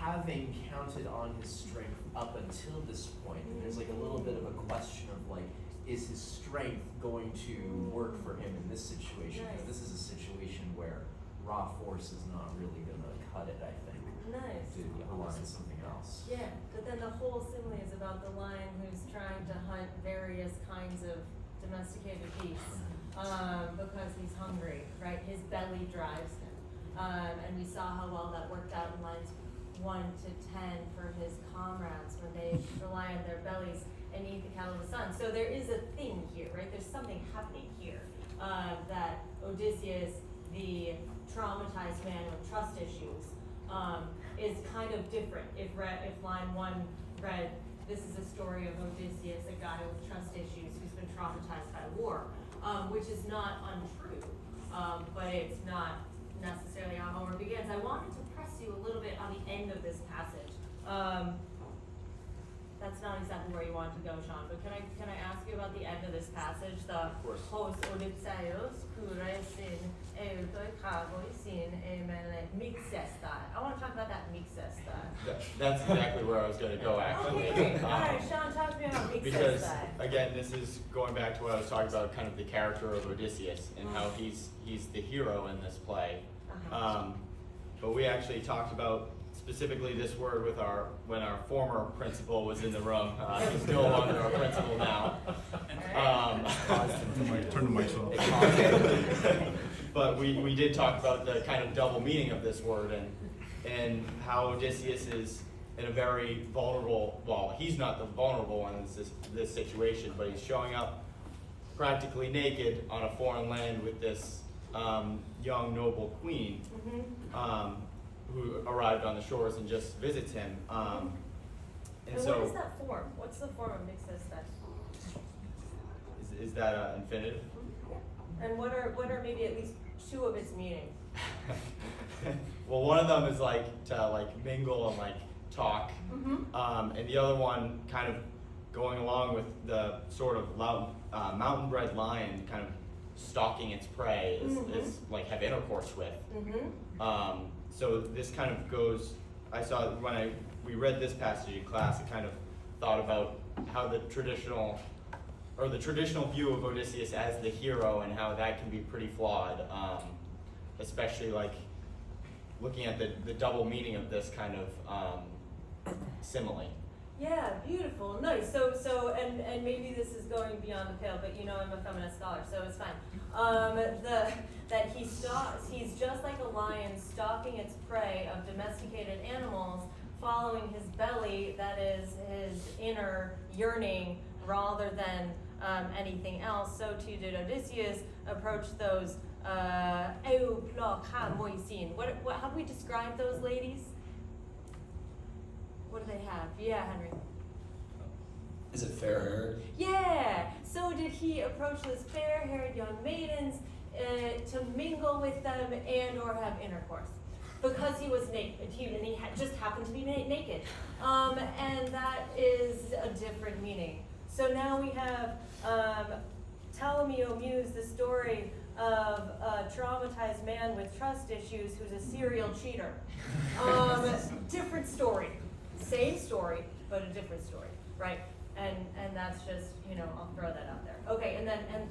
L: having counted on his strength up until this point. And there's like a little bit of a question of like, is his strength going to work for him in this situation? Because this is a situation where raw force is not really gonna cut it, I think.
A: Nice.
L: To align something else.
A: Yeah, but then the whole simile is about the lion who's trying to hunt various kinds of domesticated beasts because he's hungry, right? His belly drives him. And we saw how well that worked out in lines 1 to 10 for his comrades when they rely on their bellies and eat the cattle of the sun. So there is a thing here, right? There's something happening here, that Odysseus, the traumatized man with trust issues, is kind of different. If line 1 read, this is a story of Odysseus, a guy with trust issues who's been traumatized by war, which is not untrue, but it's not necessarily how Homer begins. I wanted to press you a little bit on the end of this passage. That's not exactly where you wanted to go, Sean, but can I ask you about the end of this passage? The Hos Odysseus kuresin eutoi kagoisin emele mixestai. I want to talk about that mixestai.
G: That's exactly where I was going to go, actually.
A: Okay, all right, Sean, talk to me about
G: Because
A: mixestai.
G: again, this is going back to what I was talking about, kind of the character of Odysseus and how he's the hero in this play. But we actually talked about specifically this word with when our former principal was in the room. He's no longer our principal now.
N: Turn the mics off.
G: But we did talk about the kind of double meaning of this word and how Odysseus is in a very vulnerable, well, he's not the vulnerable one in this situation, but he's showing up practically naked on a foreign land with this young noble queen who arrived on the shores and just visits him. And so,
A: what is that form? What's the form of mixestai?
G: is that an infinitive?
A: And what are maybe at least 2 of its meanings?
G: Well, one of them is to mingle and talk, and the other one kind of going along with the sort of mountain-bred lion kind of stalking its prey is have intercourse with. So this kind of goes. I saw when we read this passage in class, I kind of thought about how the traditional view of Odysseus as the hero and how that can be pretty flawed, especially looking at the double meaning of this kind of simile.
A: Yeah, beautiful, nice. So and maybe this is going beyond the pale, but I'm a feminist scholar, so it's fine. That he's just like a lion stalking its prey of domesticated animals, following his belly, that is his inner yearning, rather than anything else. So too did Odysseus approach those euplokamoisin. How do we describe those ladies? What do they have? Yeah, Henry.
E: Is it fair-haired?
A: Yeah. So did he approach those fair-haired young maidens to mingle with them and or have intercourse? Because he was naked, and he just happened to be naked. And that is a different meaning. So now we have Ptolemy Muse, the story of a traumatized man with trust issues who's a serial cheater. Different story. Same story, but a different story, right? And that's just, I'll throw that out there. Okay,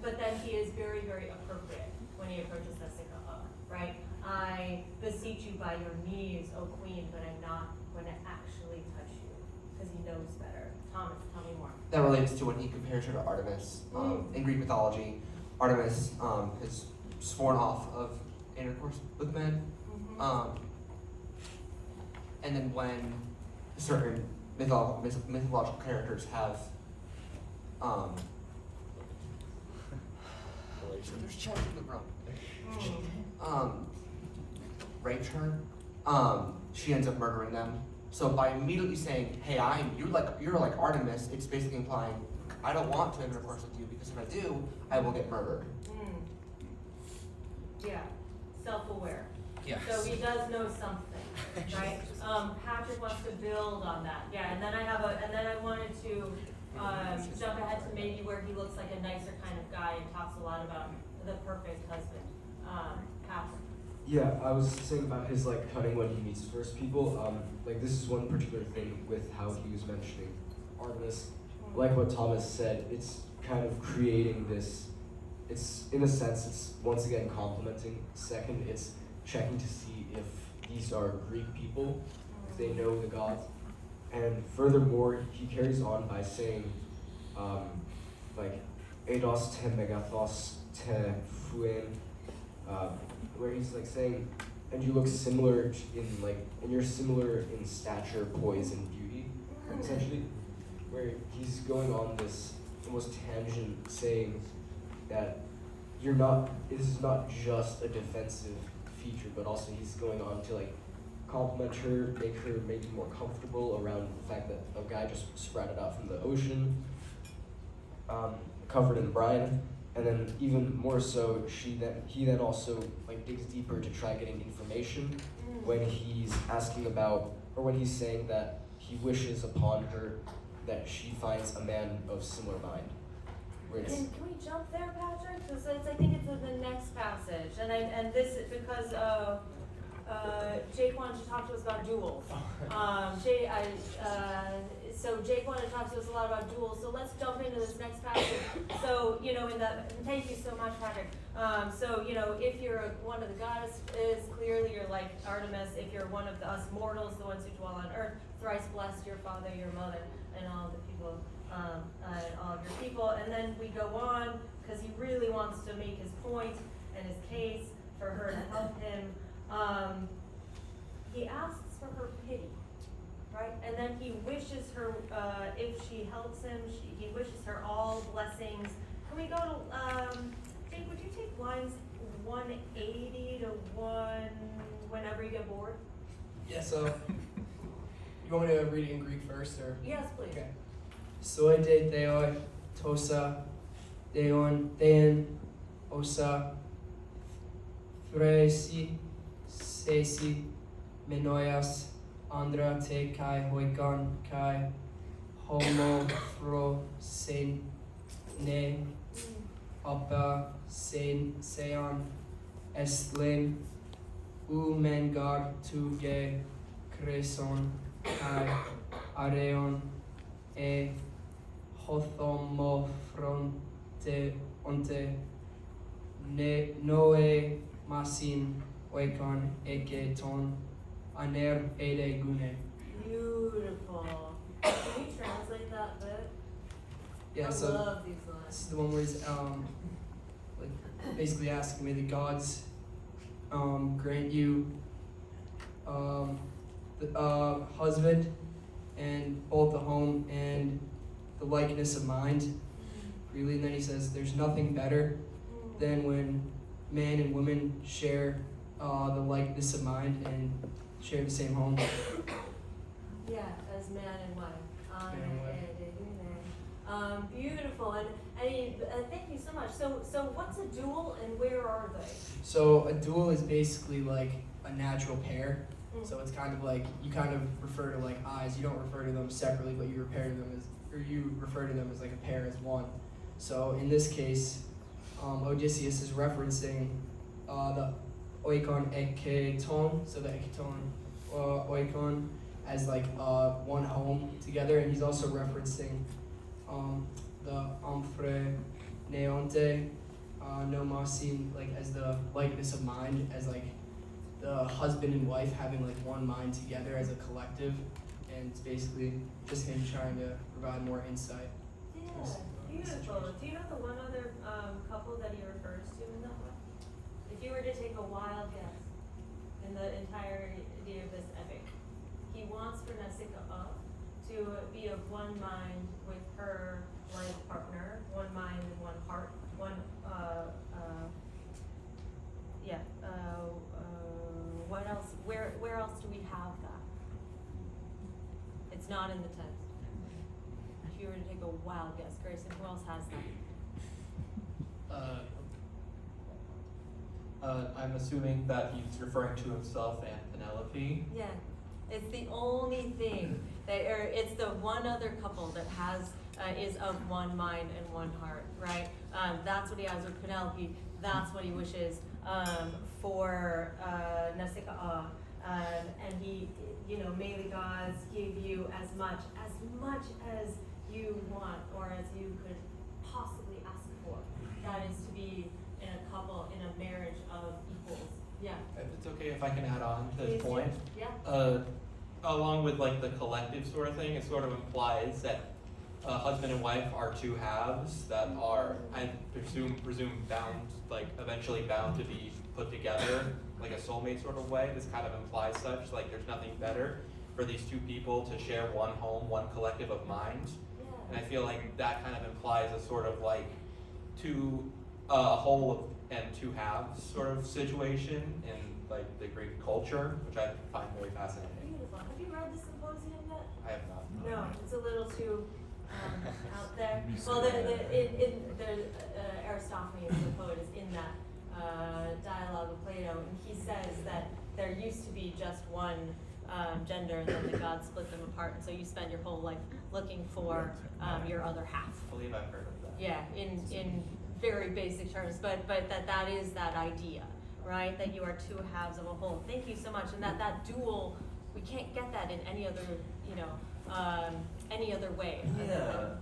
A: but then he is very, very appropriate when he approaches the Sikha, right? I beseech you by your knees, O queen, but I'm not going to actually touch you, because he knows better. Thomas, tell me more.
I: That relates to when he compares her to Artemis. In Greek mythology, Artemis is sworn off of intercourse with men. And then when certain mythological characters have there's children in the room. Raped her. She ends up murdering them. So by immediately saying, "Hey, you're like Artemis," it's basically implying, "I don't want to have intercourse with you because if I do, I will get murdered."
A: Yeah, self-aware.
E: Yes.
A: So he does know something, right? Patrick wants to build on that. Yeah, and then I wanted to jump ahead to maybe where he looks like a nicer kind of guy and talks a lot about the perfect husband. Patrick.
J: Yeah, I was saying about his cutting when he meets first people. This is one particular thing with how he was mentioning Artemis. Like what Thomas said, it's kind of creating this. It's in a sense, it's once again complimenting. Second, it's checking to see if these are Greek people, if they know the gods. And furthermore, he carries on by saying, eidos te megathos te phuen, where he's saying, and you look similar and you're similar in stature, poise, and beauty, essentially. Where he's going on this almost tangent, saying that this is not just a defensive feature, but also he's going on to like compliment her, make her maybe more comfortable around the fact that a guy just sprouted out from the ocean, covered in brine, and then even more so, he then also like digs deeper to try getting information when he's asking about, or when he's saying that he wishes upon her that she finds a man of similar mind. Where it's,
A: And can we jump there, Patrick? Because I think it's in the next passage, and this is because Jake wanted to talk to us about duels. So Jake wanted to talk to us a lot about duels. So let's jump into this next passage. So thank you so much, Patrick. So if you're one of the goddesses, clearly you're like Artemis. If you're one of us mortals, the ones who dwell on earth, thrice blessed your father, your mother, and all the people. And all of your people, and then we go on because he really wants to make his point and his case for her to help him. He asks for her pity, right? And then he wishes her, if she helps him, he wishes her all blessings. Can we go to, Jake, would you take lines 180 to 1 whenever you get bored?
M: Yeah, so you want me to read it in Greek first, or?
A: Yes, please.
M: Okay. Soy de theoi tosa deon osa thresi sesi menoias andra te kai hoikan kai homo fro sen ne apa sean estlem u mengar tu ge creson kai areon e hothomofronte onte ne noe masin oikon egeton aner ede gune.
A: Beautiful. Can you translate that bit?
M: Yeah,
A: I
M: so
A: love these lines.
M: this is the one where he's like basically asking, may the gods grant you the husband and both the home and the likeness of mind, really. And then he says there's nothing better than when man and woman share the likeness of mind and share the same home.
A: Yeah, as man and wife.
M: Man and wife.
A: Beautiful, and thank you so much. So what's a duel and where are they?
M: So a duel is basically like a natural pair. So it's kind of like, you kind of refer to like eyes. You don't refer to them separately, but you refer to them as like a pair, as one. So in this case, Odysseus is referencing the oikon eketon, so the eketon oikon as like one home together, and he's also referencing the amphre neonte nomasin, like as the likeness of mind, as like the husband and wife having like one mind together as a collective, and it's basically just him trying to provide more insight.
A: Yeah, beautiful. Do you know the one other couple that he refers to in that one? If you were to take a wild guess in the entirety of this epic, he wants for Nausicaa to be of one mind with her life partner, one mind and one heart, what else? Where else do we have that? It's not in the text. If you were to take a wild guess, Grayson, who else has that?
H: I'm assuming that he's referring to himself and Penelope.
A: Yeah, it's the only thing it's the one other couple that has is of one mind and one heart, right? That's what he has with Penelope. That's what he wishes for Nausicaa, and he, may the gods give you as much as you want or as you could possibly ask for. That is to be in a couple, in a marriage of equals. Yeah.
H: If it's okay if I can add on to
A: Please
H: his
A: do.
H: point.
A: Yeah.
H: Along with like the collective sort of thing, it sort of implies that a husband and wife are two halves that are, I presume bound, like eventually bound to be put together, like a soulmate sort of way. This kind of implies such, like there's nothing better for these two people to share one home, one collective of mind. And I feel like that kind of implies a sort of like a whole and two halves sort of situation in like the Greek culture, which I find very fascinating.
A: Beautiful. Have you read the Symposium yet?
H: I have not.
A: No, it's a little too out there. Well, Aristophanes, the poet, is in that dialogue of Plato, and he says that there used to be just one gender, and then the gods split them apart, and so you spend your whole life looking for your other half.
H: I believe I've heard of that.
A: Yeah, in very basic terms, but that is that idea, right? That you are two halves of a whole. Thank you so much, and that dual, we can't get that in any other, any other way.
L: Yeah,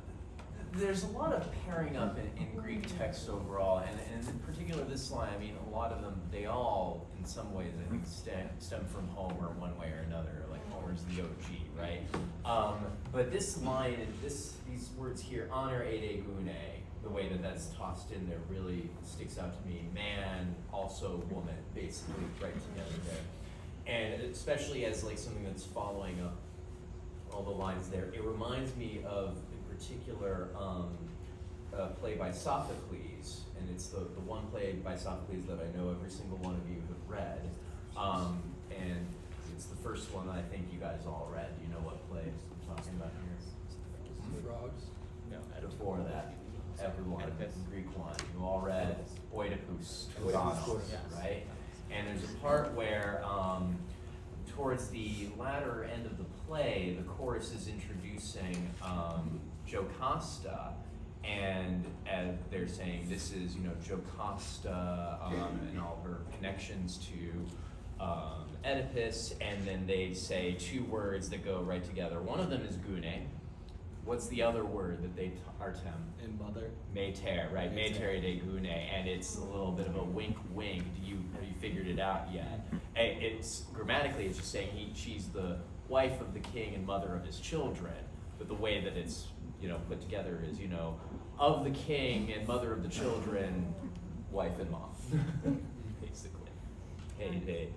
L: there's a lot of pairing up in Greek text overall, and in particular this line, I mean, a lot of them, they all, in some ways, I think, stem from Homer one way or another, like Homer's the OG, right? But this line, these words here, honor ede gune, the way that that's tossed in there really sticks out to me. Man, also woman, basically, right together there. And especially as like something that's following up all the lines there, it reminds me of, in particular, a play by Sophocles, and it's the one play by Sophocles that I know every single one of you have read, and it's the first one that I think you guys all read. Do you know what play I'm talking about here?
E: Frogs?
L: No, before that, everyone,
B: Oedipus.
L: Greek one, you all read Oedipus, right? And there's a part where, towards the latter end of the play, the chorus is introducing Jocasta, and they're saying this is, Jocasta and all her connections to Oedipus, and then they say two words that go right together. One of them is gune. What's the other word that they are tem?
E: In mother?
L: Mater, right? Mater de gune, and it's a little bit of a wink. Have you figured it out yet? It's grammatically, it's just saying she's the wife of the king and mother of his children, but the way that it's put together is of the king and mother of the children, wife and mom, basically. Mater.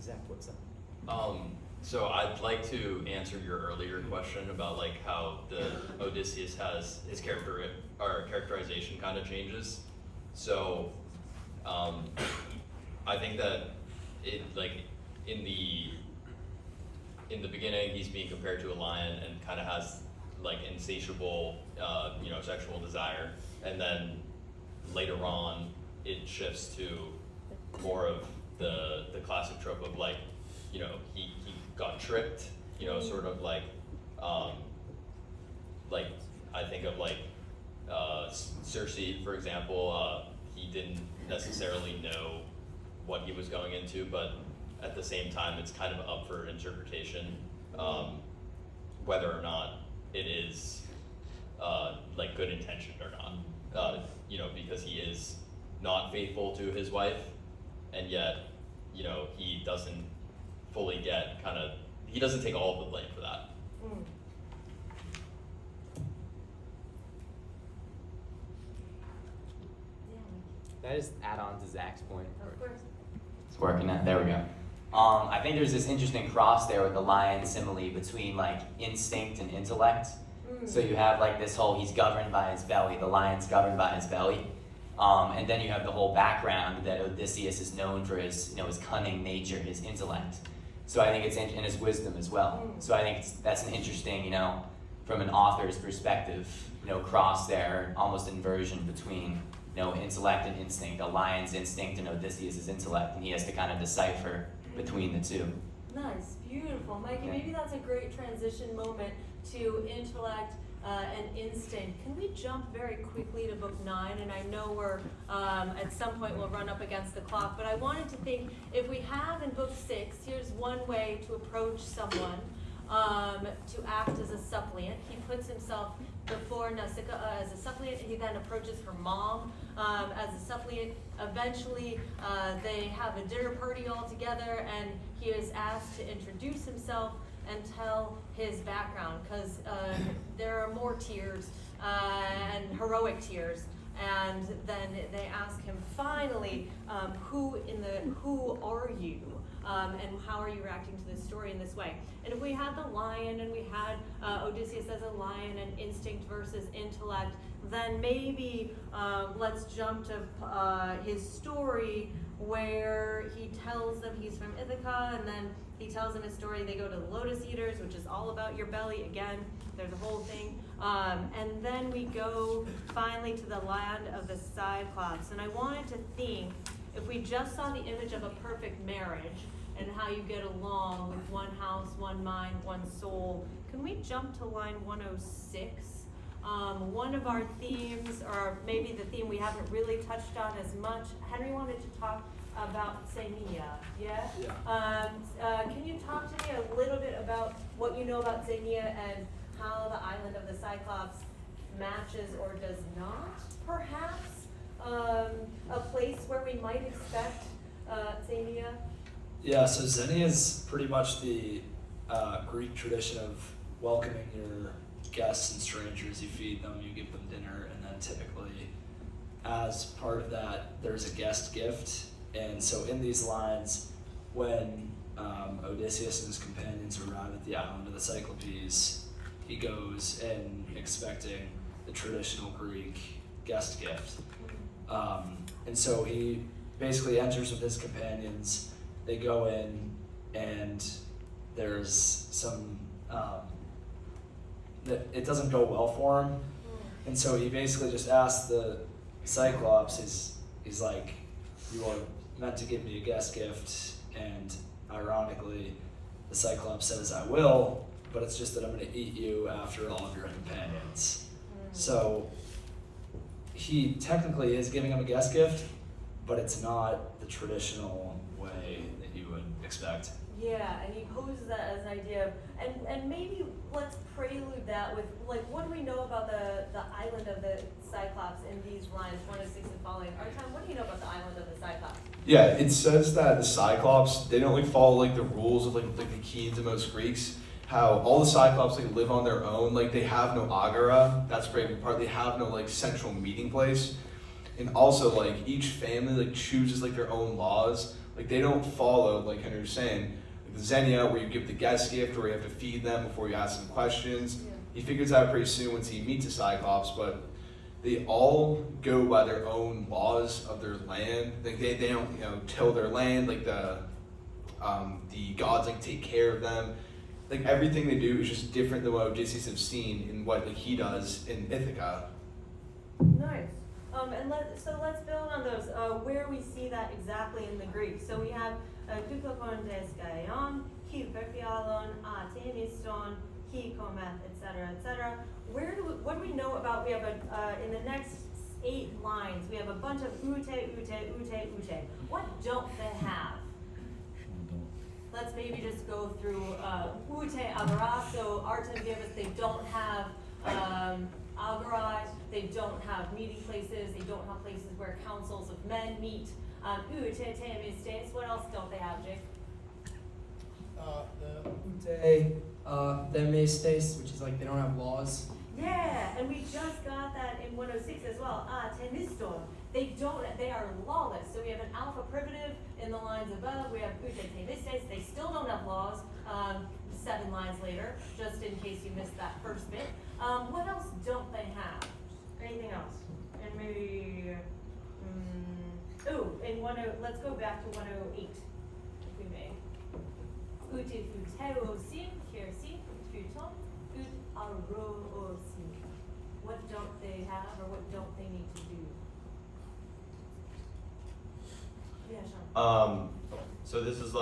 L: Zach, what's up?
B: So I'd like to answer your earlier question about like how the Odysseus has his characterization kind of changes. So I think that in the beginning he's being compared to a lion and kind of has like insatiable sexual desire, and then later on it shifts to more of the classic trope of like he got tricked, sort of like I think of like Circe, for example. He didn't necessarily know what he was going into, but at the same time it's kind of up for interpretation whether or not it is like good intentioned or not, because he is not faithful to his wife, and yet he doesn't fully get he doesn't take all of the blame for that.
O: That is add on to Zach's point.
A: Of course.
C: It's working out. There we go. I think there's this interesting cross there with the lion simile between like instinct and intellect. So you have like this whole, he's governed by his belly, the lion's governed by his belly. And then you have the whole background that Odysseus is known for his, his cunning nature, his intellect. So I think it's in his wisdom as well. So I think that's an interesting, from an author's perspective, cross there, almost inversion between, intellect and instinct, a lion's instinct and Odysseus' intellect, and he has to kind of decipher between the two.
A: Nice, beautiful. Mikey, maybe that's a great transition moment to intellect and instinct. Can we jump very quickly to book 9? And I know we're, at some point we'll run up against the clock, but I wanted to think, if we have in book 6, here's one way to approach someone to act as a suppliant. He puts himself before Nausicaa as a suppliant. He then approaches her mom as a suppliant. Eventually, they have a dinner party all together, and he is asked to introduce himself and tell his background, because there are more tears and heroic tears. And then they ask him finally, who are you? And how are you reacting to this story in this way? And if we had the lion and we had Odysseus as a lion and instinct versus intellect, then maybe let's jump to his story where he tells them he's from Ithaca, and then he tells them his story. They go to the Lotus Eaters, which is all about your belly. Again, there's a whole thing. And then we go finally to the land of the Cyclops. And I wanted to think, if we just saw the image of a perfect marriage and how you get along with one house, one mind, one soul, can we jump to line 106? One of our themes, or maybe the theme we haven't really touched on as much, Henry wanted to talk about Xenia, yeah? Can you talk to me a little bit about what you know about Xenia and how the island of the Cyclops matches or does not, perhaps, a place where we might expect Xenia?
E: Yeah, so Xenia is pretty much the Greek tradition of welcoming your guests and strangers. You feed them, you give them dinner, and then typically, as part of that, there's a guest gift. And so in these lines, when Odysseus and his companions arrive at the island of the Cyclopes, he goes in expecting the traditional Greek guest gift. And so he basically enters with his companions. They go in, and there's some, it doesn't go well for him. And so he basically just asks the Cyclops, he's like, you are meant to give me a guest gift. And ironically, the Cyclops says, I will, but it's just that I'm going to eat you after all of your companions. So he technically is giving him a guest gift, but it's not the traditional way that you would expect.
A: Yeah, and he poses that as an idea of, and maybe let's prelude that with, like, what do we know about the island of the Cyclops in these lines, 106 and following? Artem, what do you know about the island of the Cyclops?
D: Yeah, it says that the Cyclops, they don't follow the rules of the key to most Greeks. How all the Cyclops live on their own. They have no agora. That's a very big part. They have no central meeting place. And also each family chooses their own laws. They don't follow, like Henry was saying, the Xenia, where you give the guest gift, or you have to feed them before you ask them questions. Yeah. He figures out pretty soon once he meets the Cyclops, but they all go by their own laws of their land. They don't till their land. The gods take care of them. Everything they do is just different than what Odysseus has seen in what he does in Ithaca.
A: Nice. And let's build on those. Where we see that exactly in the Greek. So we have Dukakondeskaion, Hyperfialon, Ateniston, Hikometh, etc., etc. What do we know about? We have in the next 8 lines, we have a bunch of ute. What don't they have? Let's maybe just go through ute agora. So Artem gave us they don't have agora, they don't have meeting places, they don't have places where councils of men meet. Ute temistes, what else don't they have, Jake?
M: The ute themistes, which is they don't have laws.
A: Yeah, and we just got that in 106 as well. Temiston. They are lawless. So we have an alpha privative in the lines above. We have ute temistes. They still don't have laws. 7 lines later, just in case you missed that first bit. What else don't they have? Anything else? And maybe, let's go back to 108, if we may. Ute futeosin, kiersin, futon, ut aroosin. What don't they have, or what don't they need to do? Yeah, Sean.
G: So this is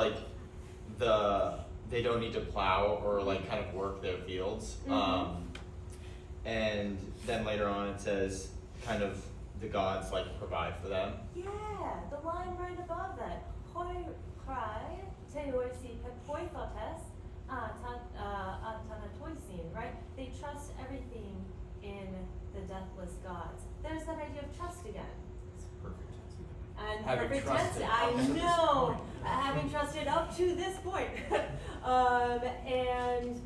G: they don't need to plow or kind of work their fields. And then later on it says kind of the gods provide for them.
A: Yeah, the line right above that. Hoi cry, teoisi pepoipotes, atanatoisin, right? They trust everything in the deathless gods. There's that idea of trust again.
L: It's perfect.
A: And
L: Having
A: perfect
L: trusted
A: I
L: up to this
A: know,
L: point.
A: having trusted up to this point. And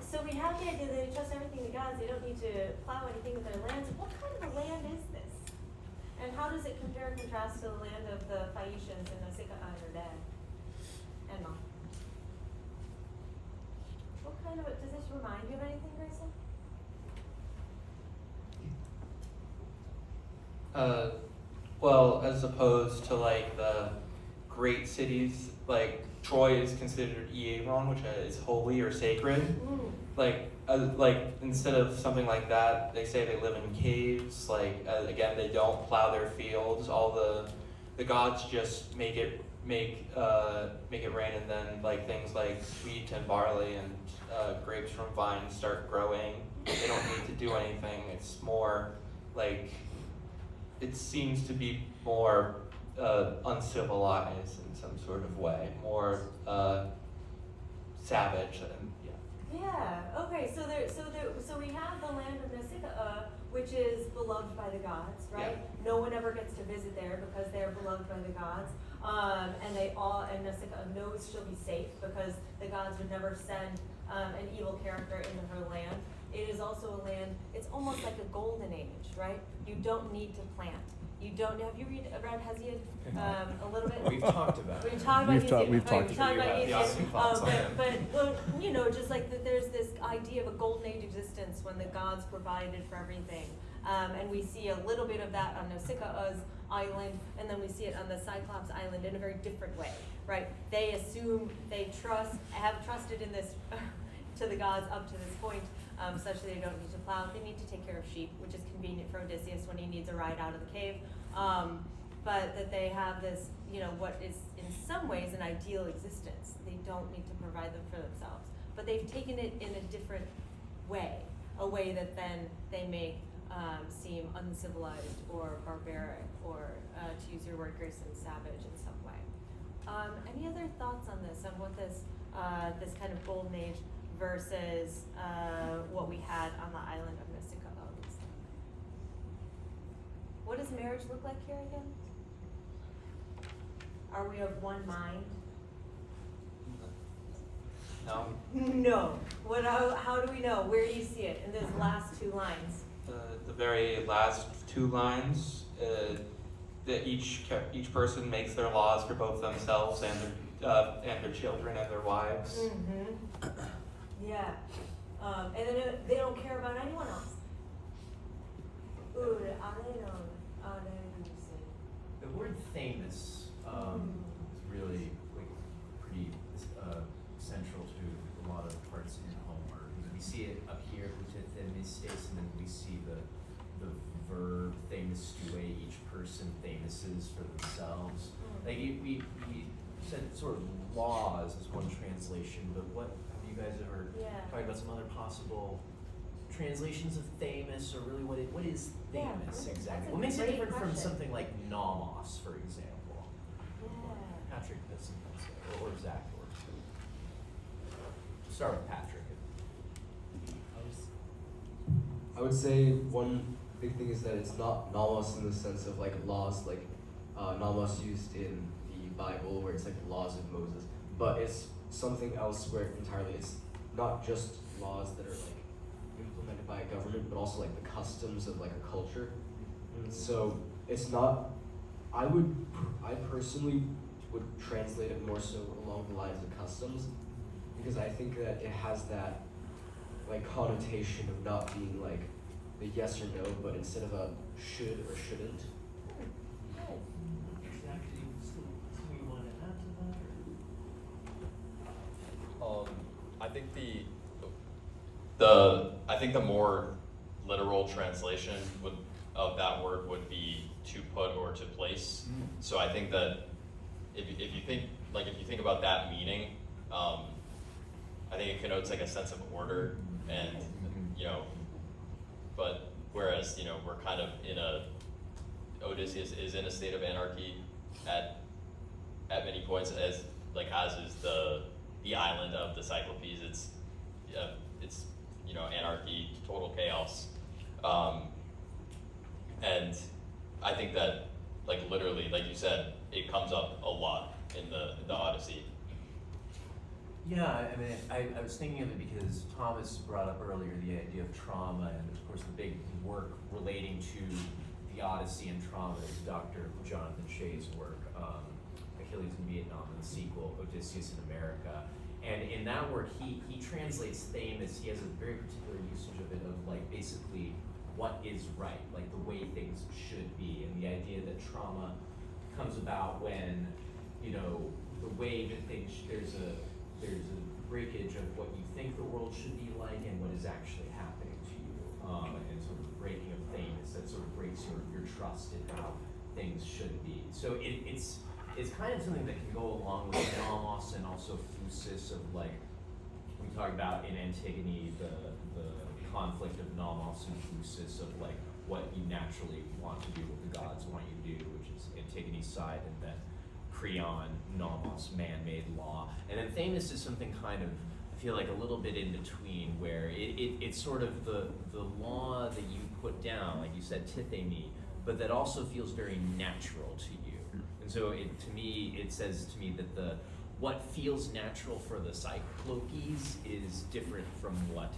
A: so we have the idea that they trust everything to gods. They don't need to plow anything with their lands. What kind of a land is this? And how does it compare and contrast to the land of the Phaeacians and Nausicaa and their dad? Emma. What kind of, does this remind you of anything, Grayson?
H: Well, as opposed to like the great cities, like Troy is considered Ievon, which is holy or sacred. Like instead of something like that, they say they live in caves. Like again, they don't plow their fields. All the gods just make it rain, and then like things like wheat and barley and grapes from vines start growing. They don't need to do anything. It's more like it seems to be more uncivilized in some sort of way, more savage. And,
A: Yeah. Okay. So we have the land of Nausicaa, which is beloved by the gods, right?
H: Yeah.
A: No one ever gets to visit there because they are beloved by the gods, and Nausicaa knows she'll be safe because the gods would never send an evil character into her land. It is also a land. It's almost like a golden age, right? You don't need to plant. You don't. Have you read Hesiod a little bit?
L: We've talked about it.
A: We've talked about Hesiod.
N: we've talked
A: about
L: about
A: Hesiod. But you know, just like that, there's this idea of a golden age existence when the gods provided for everything, and we see a little bit of that on Nausicaa's island, and then we see it on the Cyclops Island in a very different way, right? They assume they have trusted in this to the gods up to this point. Such that they don't need to plow. They need to take care of sheep, which is convenient for Odysseus when he needs a ride out of the cave. But that they have this, you know, what is in some ways an ideal existence. They don't need to provide them for themselves. But they've taken it in a different way, a way that then they make seem uncivilized or barbaric, or to use your word, Grayson, savage in some way. Any other thoughts on this, on what this kind of golden age versus what we had on the island of Nausicaa looks like? What does marriage look like here again? Are we of one mind?
H: no,
A: No. How do we know? Where do you see it in those last two lines?
H: the very last two lines. That each person makes their laws for both themselves and their children and their wives.
A: Mm-hmm. Yeah. And then they don't care about anyone else.
L: The word famous is really like pretty central to a lot of parts in Homer. We see it up here, which is themistes, and then we see the verb themistue, each person famouses for themselves. Like we said sort of laws is one translation, but what have you guys ever talked about some other possible translations of famous, or really what is famous exactly? What makes it different from something like nomos, for example? Patrick has some things there, or Zach, or start with Patrick.
J: I would say one big thing is that it's not nomos in the sense of like laws, like nomos used in the Bible, where it's like the laws of Moses, but it's something else where entirely it's not just laws that are like implemented by a government, but also like the customs of like a culture. And so it's not, I personally would translate it more so along the lines of customs, because I think that it has that like connotation of not being like a yes or no, but instead of a should or shouldn't.
B: I think the more literal translation of that word would be to put or to place. So I think that if you think about that meaning, I think it connotes like a sense of order, and but whereas we're kind of Odysseus is in a state of anarchy at many points, as is the island of the Cyclopes. It's anarchy, total chaos, and I think that literally, like you said, it comes up a lot in the Odyssey.
L: Yeah, I mean, I was thinking of it because Thomas brought up earlier the idea of trauma, and of course the big work relating to the Odyssey and trauma is Dr. Jonathan Shea's work, Achilles in Vietnam, and the sequel, Odysseus in America. And in that work, he translates Themis, he has a very particular usage of it, of like basically what is right, like the way things should be, and the idea that trauma comes about when, you know, the way that things, there's a breakage of what you think the world should be like and what is actually happening to you, and sort of breaking of Themis that sort of breaks your trust in how things should be. So it's kind of something that can go along with Nomos and also Phusis of like, we talk about in Antigone the conflict of Nomos and Phusis of like what you naturally want to do, what the gods want you to do, which is Antigone's side, and then Creon, Nomos, man-made law. And then Themis is something kind of, I feel like a little bit in between, where it's sort of the law that you put down, like you said, tithemi, but that also feels very natural to you. And so to me, it says to me that what feels natural for the Cyclopes is different from what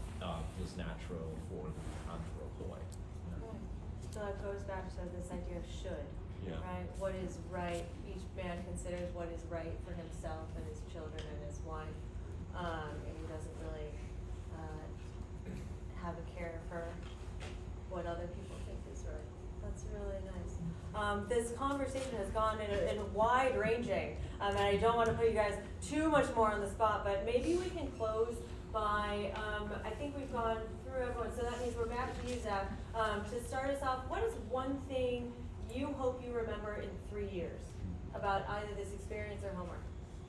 L: feels natural for the anthropoi.
A: So it goes back to this idea of should,
B: Yeah.
A: right? What is right? Each man considers what is right for himself and his children and his wife, and he doesn't really have a care for what other people think is right. That's really nice. This conversation has gone in a wide ranging, and I don't want to put you guys too much more on the spot, but maybe we can close by, I think we've gone through everyone, so that means we're back to you, Zach. To start us off, what is one thing you hope you remember in 3 years about either this experience or homework?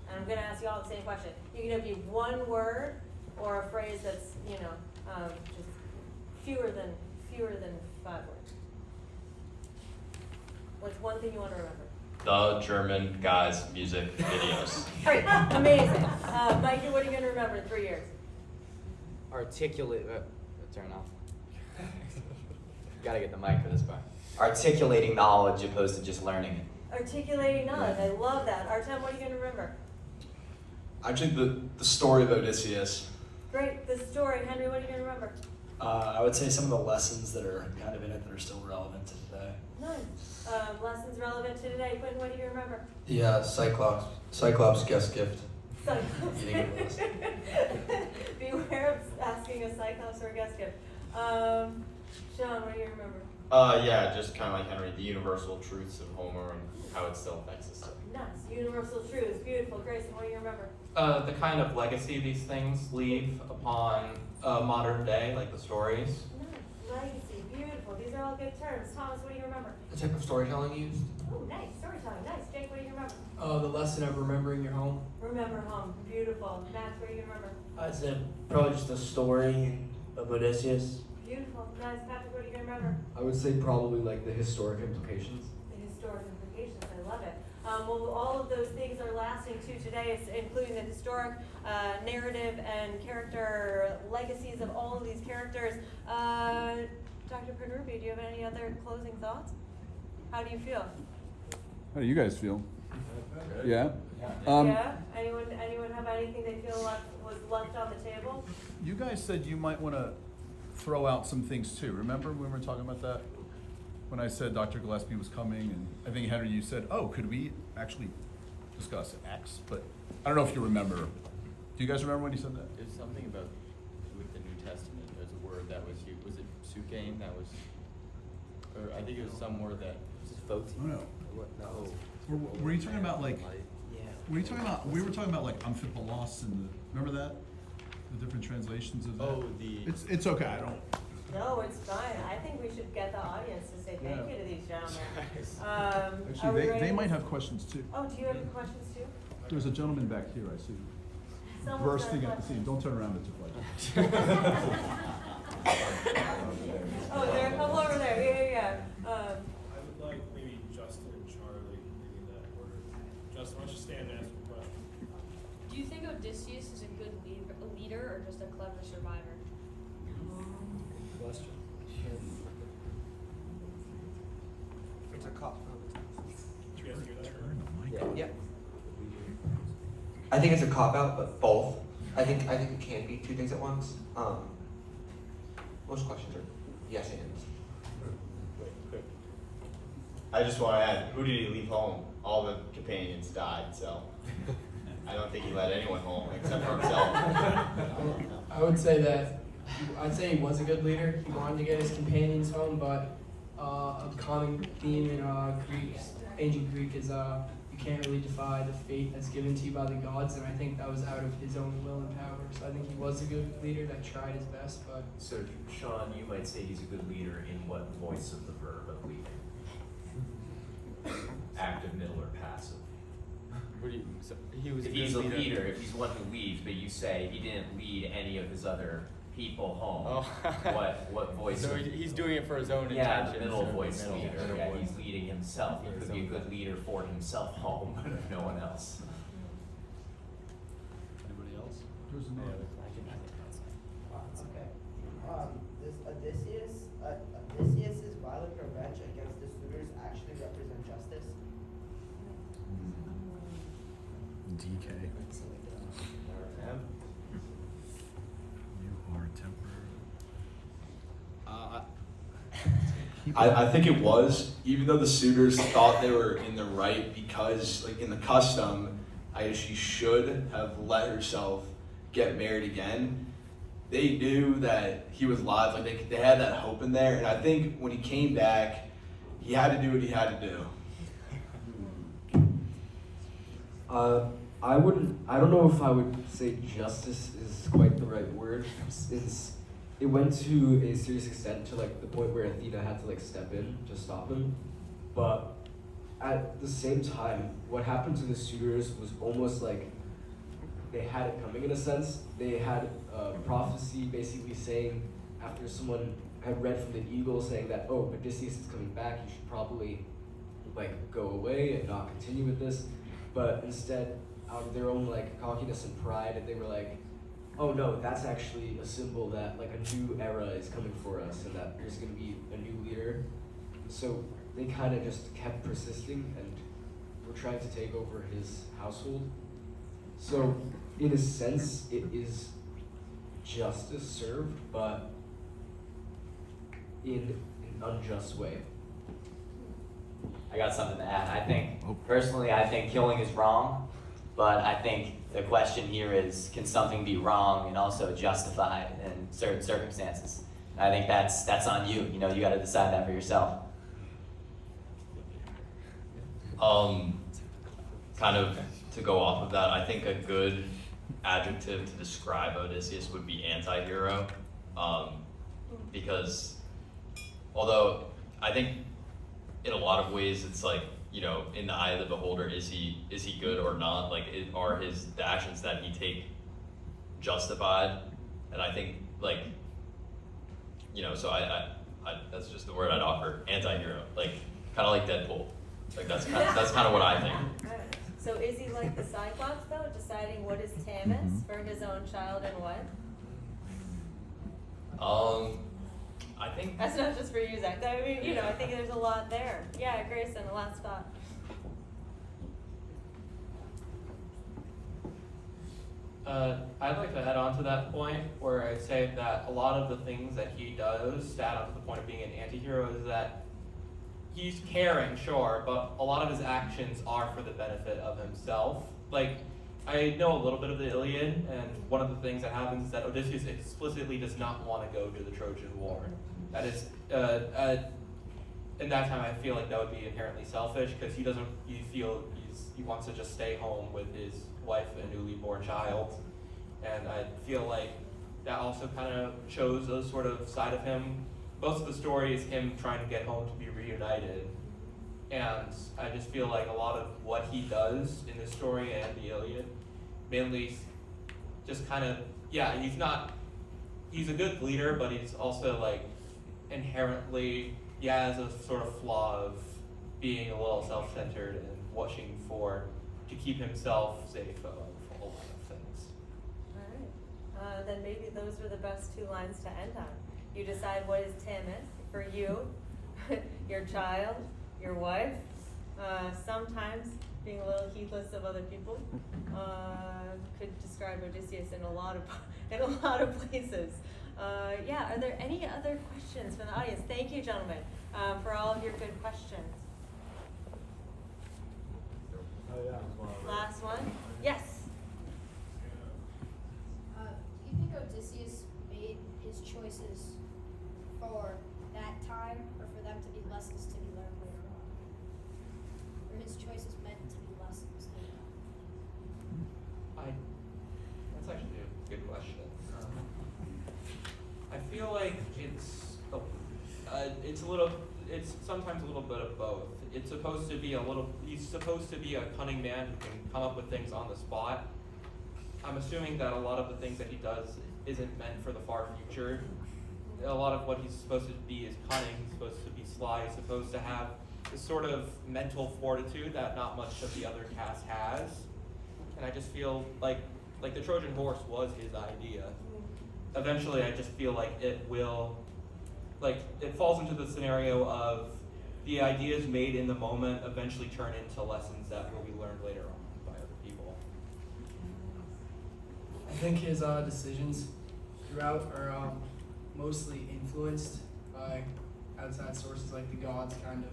A: And I'm gonna ask you all the same question. You can give one word or a phrase that's, you know, just fewer than 5 words. What's one thing you want to remember?
B: The German guys' music videos.
A: Great, amazing. Mikey, what are you gonna remember in 3 years?
O: Articulate. Turn off. Gotta get the mic for this part.
C: Articulating knowledge opposed to just learning it.
A: Articulating knowledge. I love that. Artem, what are you gonna remember?
D: I think the story of Odysseus.
A: Great, the story. Henry, what are you gonna remember?
E: I would say some of the lessons that are kind of in it that are still relevant to today.
A: Nice. Lessons relevant to today. Quentin, what do you remember?
F: Yeah, Cyclops guest gift.
A: Cyclops.
F: Eating a list.
A: Beware of asking a Cyclops or a guest gift. Sean, what do you remember?
G: Yeah, just kind of like Henry, the universal truths of Homer and how it still affects us.
A: Nice. Universal truths. Beautiful. Grayson, what do you remember?
H: The kind of legacy these things leave upon modern day, like the stories.
A: Nice. Legacy. Beautiful. These are all good terms. Thomas, what do you remember?
I: The type of storytelling used.
A: Oh, nice. Storytelling. Nice. Jake, what do you remember?
M: The lesson of remembering your home.
A: Remember home. Beautiful. Max, what do you remember?
K: I said probably just the story of Odysseus.
A: Beautiful. Nice. Patrick, what do you remember?
J: I would say probably like the historic implications.
A: The historic implications. I love it. Well, all of those things are lasting to today, including the historic narrative and character legacies of all of these characters. Dr. Pernruby, do you have any other closing thoughts? How do you feel?
N: How do you guys feel? Yeah?
A: Yeah? Anyone have anything they feel was left on the table?
N: You guys said you might want to throw out some things too. Remember when we were talking about that? When I said Dr. Gillespie was coming, and I think Henry, you said, oh, could we actually discuss X? But I don't know if you remember. Do you guys remember when you said that?
P: There's something about with the New Testament. There's a word that was used. Was it psukein? That was, or I think it was some word that.
O: Is this voting?
N: I don't know.
O: No.
N: Were you talking about like?
O: Yeah.
N: Were you talking about? We were talking about like amphipolos and remember that? The different translations of that.
P: Oh,
N: It's okay. I don't.
A: No, it's fine. I think we should get the audience to say thank you to these gentlemen.
N: Actually, they might have questions too.
A: Oh, do you have any questions too?
N: There's a gentleman back here. I see.
A: Someone's got a
N: Bursting at the
A: question.
N: seams. Don't turn around. It's a
A: Oh, there are a couple over there. Yeah.
Q: I would like maybe Justin and Charlie, maybe in that order. Justin, why don't you stand and ask a question?
R: Do you think Odysseus is a good leader or just a clever survivor?
E: Question.
I: It's a cop.
Q: Did you guys hear that?
O: Yeah.
C: I think it's a cop-out, but both.
I: I think it can't be two things at once. Most questions are yes and.
G: I just want to add, who did he leave home? All the companions died, so I don't think he let anyone home except for himself.
M: I would say that I'd say he was a good leader. He wanted to get his companions home, but a common theme in Greek, ancient Greek, is you can't really defy the fate that's given to you by the gods, and I think that was out of his own will and power. So I think he was a good leader that tried his best, but.
L: So, Sean, you might say he's a good leader in what voice of the verb of leading? Active, middle, or passive?
P: What do you, so he was
L: If
P: a
L: he's a
P: good
L: leader, if he's one who leads, but you say he didn't lead any of his other people home,
P: Oh.
L: what voice?
P: So
L: of-
P: he's doing it for his own
L: Yeah,
P: intentions.
L: the middle
P: or
L: voice
P: middle-
L: leader.
P: middle
L: Yeah,
P: voice.
L: he's leading himself. He
P: For his
L: could be a
P: own
L: good
P: good.
L: leader for himself home, but if no one else.
N: Anybody else? There's a name.
S: This Odysseus's violent revenge against the suitors actually represent justice.
N: DK. You are temporary.
D: I think it was, even though the suitors thought they were in the right because, like, in the custom, she should have let herself get married again. They knew that he was alive, like they had that hope in there, and I think when he came back, he had to do what he had to do.
J: I don't know if I would say justice is quite the right word. It went to a serious extent to like the point where Athena had to like step in to stop him. But at the same time, what happened to the suitors was almost like they had it coming in a sense. They had a prophecy basically saying, after someone had read from the eagle saying that, oh, Odysseus is coming back, you should probably like go away and not continue with this. But instead, out of their own like cockiness and pride, they were like, oh no, that's actually a symbol that like a new era is coming for us and that there's gonna be a new leader. So they kind of just kept persisting and were trying to take over his household. So in a sense, it is justice served, but in an unjust way.
C: I got something to add. Personally, I think killing is wrong, but I think the question here is, can something be wrong and also justified in certain circumstances? And I think that's on you. You know, you got to decide that for yourself.
B: Kind of to go off of that, I think a good adjective to describe Odysseus would be anti-hero, because although I think in a lot of ways it's like, you know, in the eye of the beholder, is he good or not? Like, are the actions that he take justified? And I think, like, you know, so I that's just the word I'd offer, anti-hero, like kind of like Deadpool. Like that's kind of what I think.
A: So is he like the Cyclops though, deciding what is Thamus for his own child and wife?
B: I think
A: That's not just for you, Zach. I mean, you know, I think there's a lot there. Yeah, Grayson, the last thought.
H: I'd like to add on to that point where I'd say that a lot of the things that he does, to add on to the point of being an anti-hero, is that he's caring, sure, but a lot of his actions are for the benefit of himself. Like, I know a little bit of the Iliad, and one of the things that happens is that Odysseus explicitly does not want to go to the Trojan War. That is, in that time, I feel like that would be inherently selfish because he wants to just stay home with his wife and newly born child. And I feel like that also kind of shows a sort of side of him. Most of the story is him trying to get home to be reunited. And I just feel like a lot of what he does in this story and the Iliad, mainly just kind of, he's a good leader, but he's also like inherently, he has a sort of flaw of being a little self-centered and wishing to keep himself safe of a lot of things.
A: All right. Then maybe those were the best two lines to end on. You decide what is Thamus for you, your child, your wife, Sometimes being a little heedless of other people could describe Odysseus in a lot of places. Yeah, are there any other questions from the audience? Thank you, gentlemen, for all of your good questions. Last one? Yes.
R: Do you think Odysseus made his choices for that time, or for them to be lessons to be learned later on? Or his choices meant to be lessons later on?
H: That's actually a good question. I feel like it's sometimes a little bit of both. It's supposed to be he's supposed to be a cunning man who can come up with things on the spot. I'm assuming that a lot of the things that he does isn't meant for the far future. A lot of what he's supposed to be is cunning, he's supposed to be sly, he's supposed to have this sort of mental fortitude that not much of the other cast has. And I just feel like the Trojan horse was his idea. Eventually I just feel like it falls into the scenario of the ideas made in the moment eventually turn into lessons that will be learned later on by other people.
M: I think his decisions throughout are mostly influenced by outside sources like the gods kind of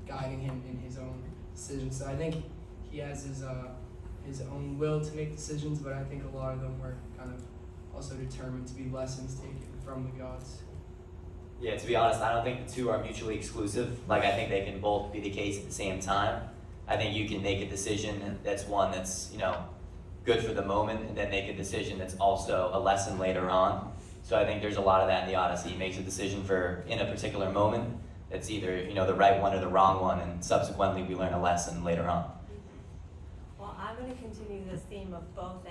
M: guiding him in his own decisions. So I think he has his own will to make decisions, but I think a lot of them were kind of also determined to be lessons taken from the gods.
C: Yeah, to be honest, I don't think the two are mutually exclusive. Like, I think they can both be the case at the same time. I think you can make a decision that's one that's, good for the moment, and then make a decision that's also a lesson later on. So I think there's a lot of that in the Odyssey. He makes a decision in a particular moment that's either, the right one or the wrong one, and subsequently we learn a lesson later on.
A: Well, I'm going to continue this theme of both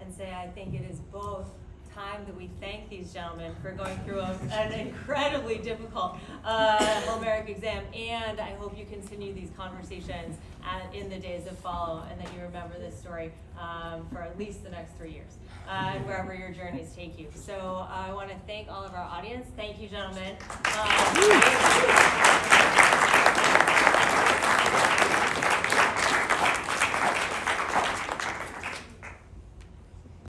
A: and say I think it is both time that we thank these gentlemen for going through an incredibly difficult Homeric exam, and I hope you continue these conversations in the days that follow, and that you remember this story for at least the next 3 years, and wherever your journeys take you. So I want to thank all of our audience. Thank you, gentlemen.